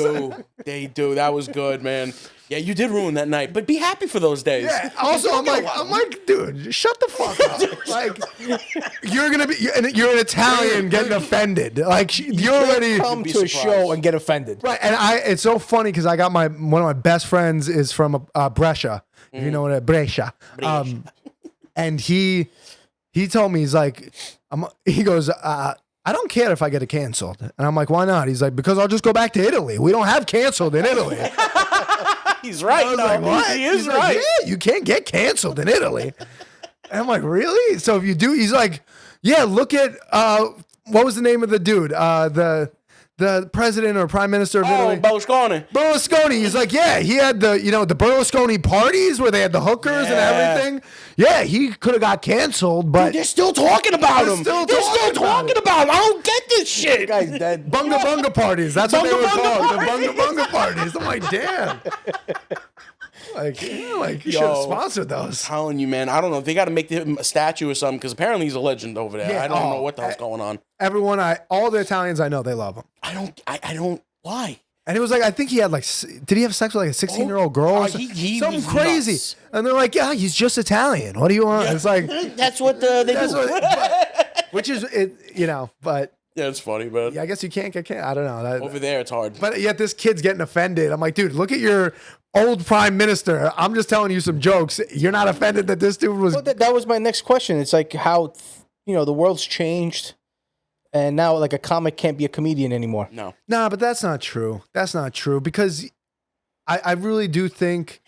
They do. That was good, man. Yeah, you did ruin that night, but be happy for those days.
Yeah. Also, I'm like, dude, shut the fuck up. Like, you're an Italian getting offended. Like, you're already
come to a show and get offended,
right? And it's so funny because I got one of my best friends is from Brescia. If you know what Brescia. And he told me, he's like, he goes, I don't care if I get it canceled. And I'm like, why not? He's like, because I'll just go back to Italy. We don't have canceled in Italy.
He's right.
Like, what?
He is right.
Like, yeah, you can't get canceled in Italy. And I'm like, really? So if you do, he's like, yeah, look at, what was the name of the dude? The president or prime minister of Italy. Berlusconi. He's like, yeah, he had the Berlusconi parties where they had the hookers and everything. Yeah, he could have got canceled, but
dude, they're still talking about him. They're still talking about him. I don't get this shit.
The guy's dead.
Bunga bunga parties. That's what they were called. The bunga bunga parties. I'm like, damn. Like you should have sponsored those.
I'm telling you, man. I don't know. They got to make him a statue or something because apparently he's a legend over there.
Yeah,
I don't know what the hell's going on.
Everyone, all the Italians I know, they love him.
I don't. Why?
And it was like, I think he had did he have sex with like a 16-year-old girl?
He
something
was
crazy.
Nuts.
And they're like, yeah, he's just Italian. What do you want? Yeah. It's like
that's what they do.
Which is it, but.
Yeah, it's funny, but
yeah, I guess you can't get canceled. I don't know.
Over there, it's hard.
But yet this kid's getting offended. I'm like, dude, look at your old prime minister. I'm just telling you some jokes. You're not offended that this dude was.
Well, that was my next question. It's like how, the world's changed. And now, like, a comic can't be a comedian anymore.
No.
Nah, but that's not true. That's not true. Because I really do think,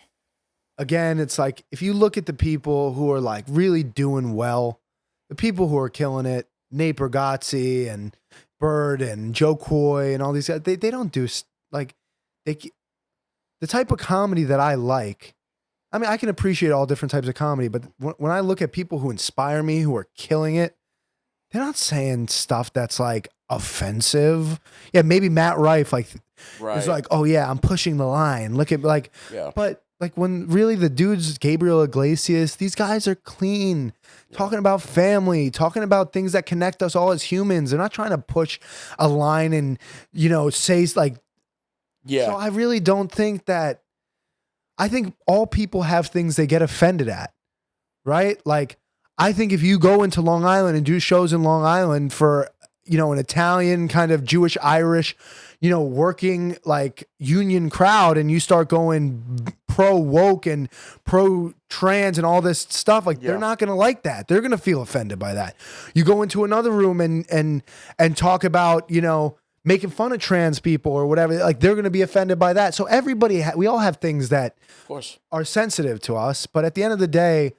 again, it's like, if you look at the people who are, like, really doing well, the people who are killing it, Nate Bargatze and Bird and Joe Coy and all these guys, they don't do, like, the type of comedy that I like. I mean, I can appreciate all different types of comedy, but when I look at people who inspire me, who are killing it, they're not saying stuff that's like offensive. Yeah, maybe Matt Rife is like, oh yeah, I'm pushing the line. Look at but like when really the dudes, Gabriel Iglesias, these guys are clean, talking about family, talking about things that connect us all as humans. They're not trying to push a line and say like, So I really don't think that. I think all people have things they get offended at, right? Like. I think if you go into Long Island and do shows in Long Island for, an Italian kind of Jewish, Irish, working like union crowd and you start going pro woke and pro trans and all this stuff, like they're not gonna like that. They're gonna feel offended by that. You go into another room and talk about, you know, making fun of trans people or whatever, like they're gonna be offended by that. So everybody, we all have things that
Of course.
are sensitive to us, but at the end of the day,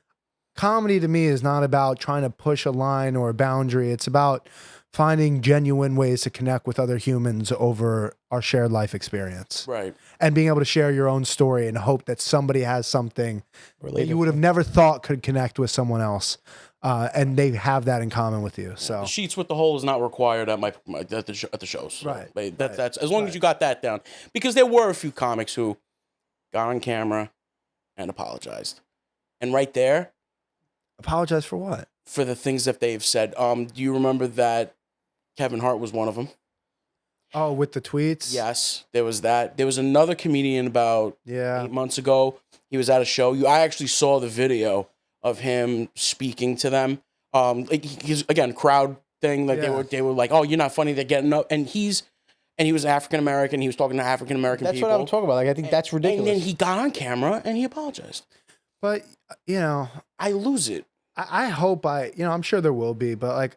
comedy to me is not about trying to push a line or a boundary. It's about finding genuine ways to connect with other humans over our shared life experience.
Right.
And being able to share your own story and hope that somebody has something that you would have never thought could connect with someone else. And they have that in common with you. So
The sheets with the hole is not required at at the shows.
Right.
That's as long as you got that down. Because there were a few comics who got on camera and apologized. And right there,
apologize for what?
for the things that they've said. Do you remember that Kevin Hart was one of them?
Oh, with the tweets?
Yes, there was that. There was another comedian about 8 months ago. He was at a show. I actually saw the video of him speaking to them. Like he's again crowd thing. Like they were like, "Oh, you're not funny." They're getting up, and he was African American. He was talking to African American people.
That's what I'm talking about. Like I think that's ridiculous.
And then he got on camera and he apologized.
But you know,
I lose it.
I hope I'm sure there will be, but like,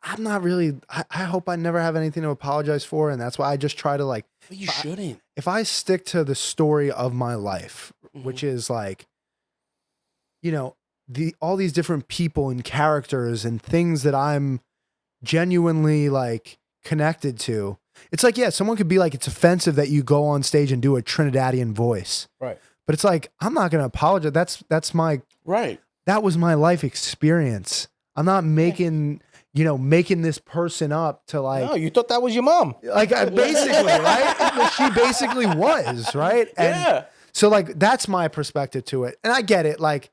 I'm not really, I hope I never have anything to apologize for. And that's why I just try to like,
But you shouldn't.
If I stick to the story of my life, which is like, you know, all these different people and characters and things that I'm genuinely like connected to. It's like, yeah, someone could be like, it's offensive that you go on stage and do a Trinidadian voice.
Right.
But it's like, I'm not going to apologize. That's my,
right.
That was my life experience. I'm not making, making this person up to like.
No, you thought that was your mom.
Like basically, right? She basically was, right? And so like, that's my perspective to it. And I get it. Like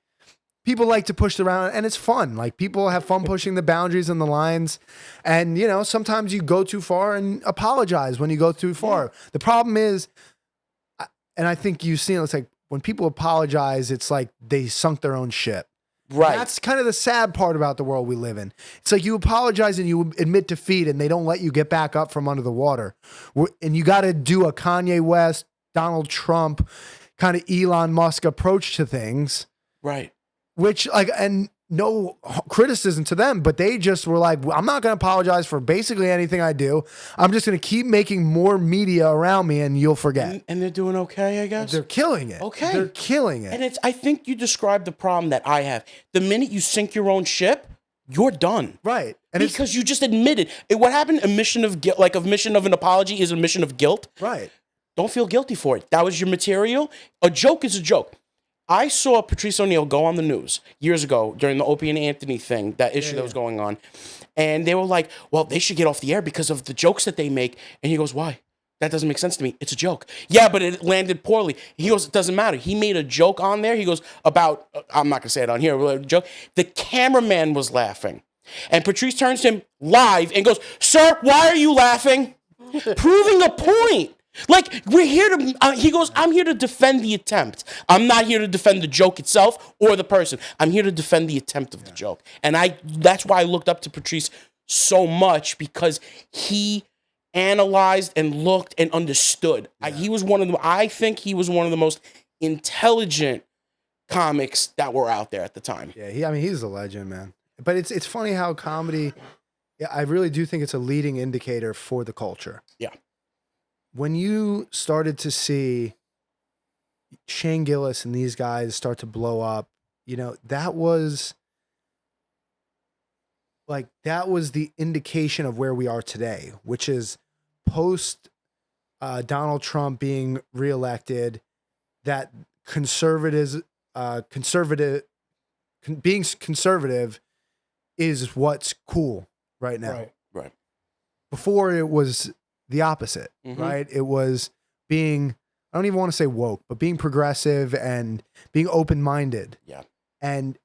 people like to push around and it's fun. Like people have fun pushing the boundaries and the lines. And sometimes you go too far and apologize when you go too far. Yeah. The problem is, and I think you've seen it's like when people apologize, it's like they sunk their own ship. Right. And that's kind of the sad part about the world we live in. It's like you apologize and you admit defeat and they don't let you get back up from under the water. And you got to do a Kanye West, Donald Trump kind of Elon Musk approach to things.
Right.
Which and no criticism to them, but they just were like, I'm not going to apologize for basically anything I do. I'm just going to keep making more media around me and you'll forget.
And they're doing okay, I guess.
They're killing it.
Okay.
They're killing it.
And I think you described the problem that I have. The minute you sink your own ship, you're done.
Right. And
because you just admitted what happened. A mission of guilt, like a mission of an apology is a mission of guilt.
Right.
Don't feel guilty for it. That was your material. A joke is a joke. I saw Patrice O'Neal go on the news years ago during the Opie and Anthony thing, that issue that was going on. And they were like, well, they should get off the air because of the jokes that they make. And he goes, why? That doesn't make sense to me. It's a joke. Yeah, but it landed poorly. He goes, it doesn't matter. He made a joke on there. He goes about, I'm not going to say it on here, a joke. The cameraman was laughing. And Patrice turns to him live and goes, sir, why are you laughing? Proving a point. Like, we're here to, he goes, I'm here to defend the attempt. I'm not here to defend the joke itself or the person. I'm here to defend the attempt of the joke. And that's why I looked up to Patrice so much, because he analyzed and looked and understood. I think he was one of the most intelligent comics that were out there at the time.
Yeah, he's a legend, man. But it's funny how comedy, I really do think it's a leading indicator for the culture.
Yeah.
When you started to see Shane Gillis and these guys start to blow up, that was the indication of where we are today, which is post Donald Trump being reelected, that conservative is what's cool right now.
Right.
Before it was the opposite, right? It was being, I don't even want to say woke, but being progressive and being open-minded.
Yeah.
And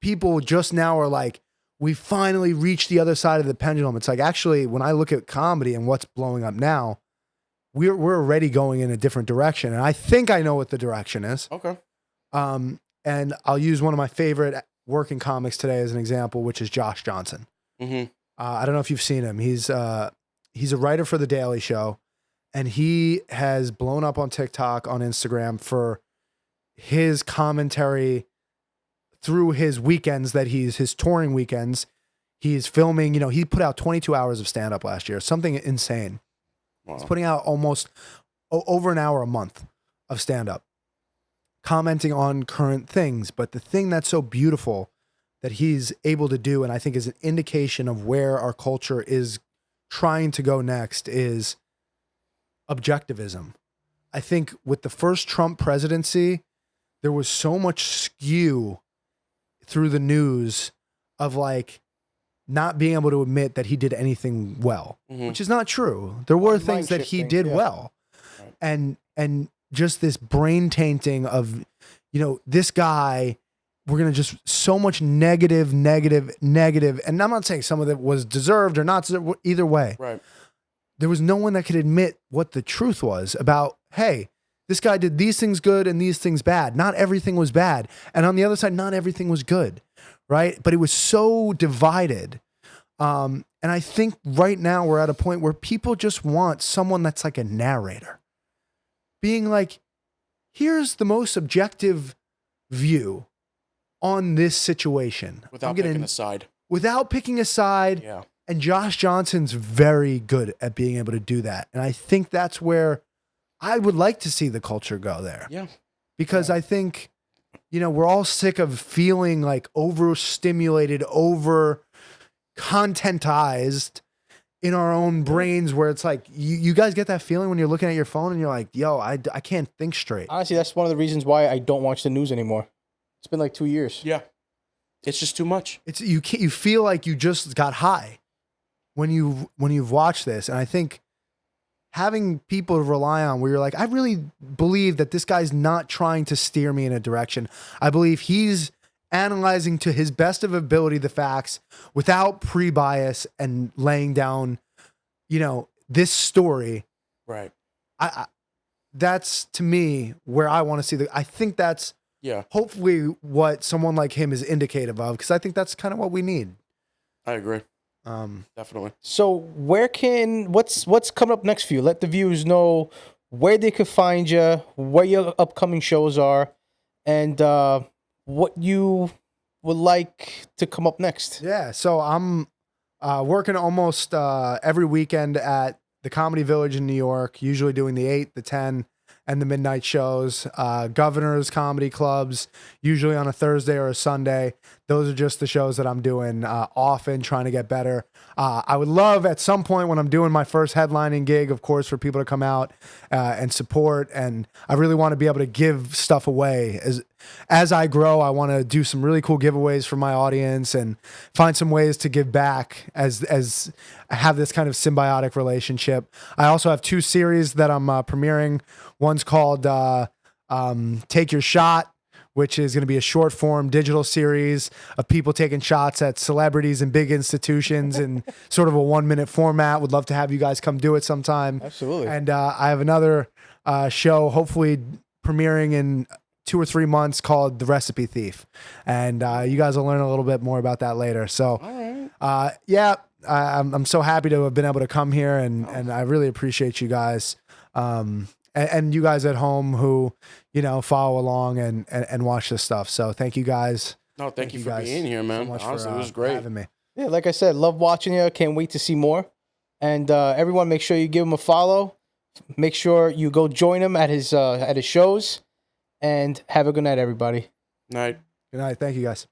people just now are like, we finally reached the other side of the pendulum. It's like, actually, when I look at comedy and what's blowing up now, we're already going in a different direction. And I think I know what the direction is. Okay. And I'll use one of my favorite working comics today as an example, which is Josh Johnson. I don't know if you've seen him. He's a writer for The Daily Show, and he has blown up on TikTok, on Instagram for his commentary through his weekends his touring weekends. He's filming, he put out 22 hours of stand-up last year, something insane. Wow. He's putting out almost over an hour a month of stand-up, commenting on current things. But the thing that's so beautiful that he's able to do, and I think is an indication of where our culture is trying to go next, is objectivism. I think with the first Trump presidency, there was so much skew through the news of like not being able to admit that he did anything well, which is not true. There were things that he did well. Right. And just this brain tainting of, this guy, we're going to just so much negative. And I'm not saying some of it was deserved or not, either way. Right. There was no one that could admit what the truth was about, hey, this guy did these things good and these things bad. Not everything was bad. And on the other side, not everything was good. Right. But it was so divided. And I think right now we're at a point where people just want someone that's like a narrator, being like, here's the most objective view on this situation.
Without picking a side.
Without picking a side.
Yeah.
And Josh Johnson's very good at being able to do that. And I think that's where I would like to see the culture go there.
Yeah.
Because I think, we're all sick of feeling like overstimulated, over contentized in our own brains, where it's like, you guys get that feeling when you're looking at your phone and you're like, yo, I can't think straight.
Honestly, that's one of the reasons why I don't watch the news anymore. It's been like 2 years.
Yeah. It's just too much.
You feel like you just got high when you've watched this. And I think having people to rely on, where you're like, I really believe that this guy's not trying to steer me in a direction. I believe he's analyzing to his best of ability the facts without pre-bias and laying down, this story.
Right.
That's to me where I want to see I think that's hopefully what someone like him is indicative of, because I think that's kind of what we need.
I agree. Definitely.
So what's coming up next for you? Let the viewers know where they could find you, where your upcoming shows are, and what you would like to come up next.
Yeah. So I'm working almost every weekend at the Comedy Village in New York, usually doing the 8, the 10, and the midnight shows. Governor's comedy clubs, usually on a Thursday or a Sunday. Those are just the shows that I'm doing often, trying to get better. I would love at some point when I'm doing my first headlining gig, of course, for people to come out and support. And I really want to be able to give stuff away. As I grow, I want to do some really cool giveaways for my audience and find some ways to give back as I have this kind of symbiotic relationship. I also have 2 series that I'm premiering. One's called Take Your Shot, which is going to be a short form digital series of people taking shots at celebrities and big institutions in sort of a 1-minute format. Would love to have you guys come do it sometime.
Absolutely.
And I have another show, hopefully premiering in 2 or 3 months, called The Recipe Thief. And you guys will learn a little bit more about that later. So, all right. I'm so happy to have been able to come here, and I really appreciate you guys. And you guys at home who, follow along and watch this stuff. So thank you guys.
No, thank you for being here, man. Honestly, it was great.
Having me.
Yeah, like I said, love watching you. Can't wait to see more. And everyone, make sure you give him a follow. Make sure you go join him at his shows. And have a good night, everybody.
Night.
Good night. Thank you, guys.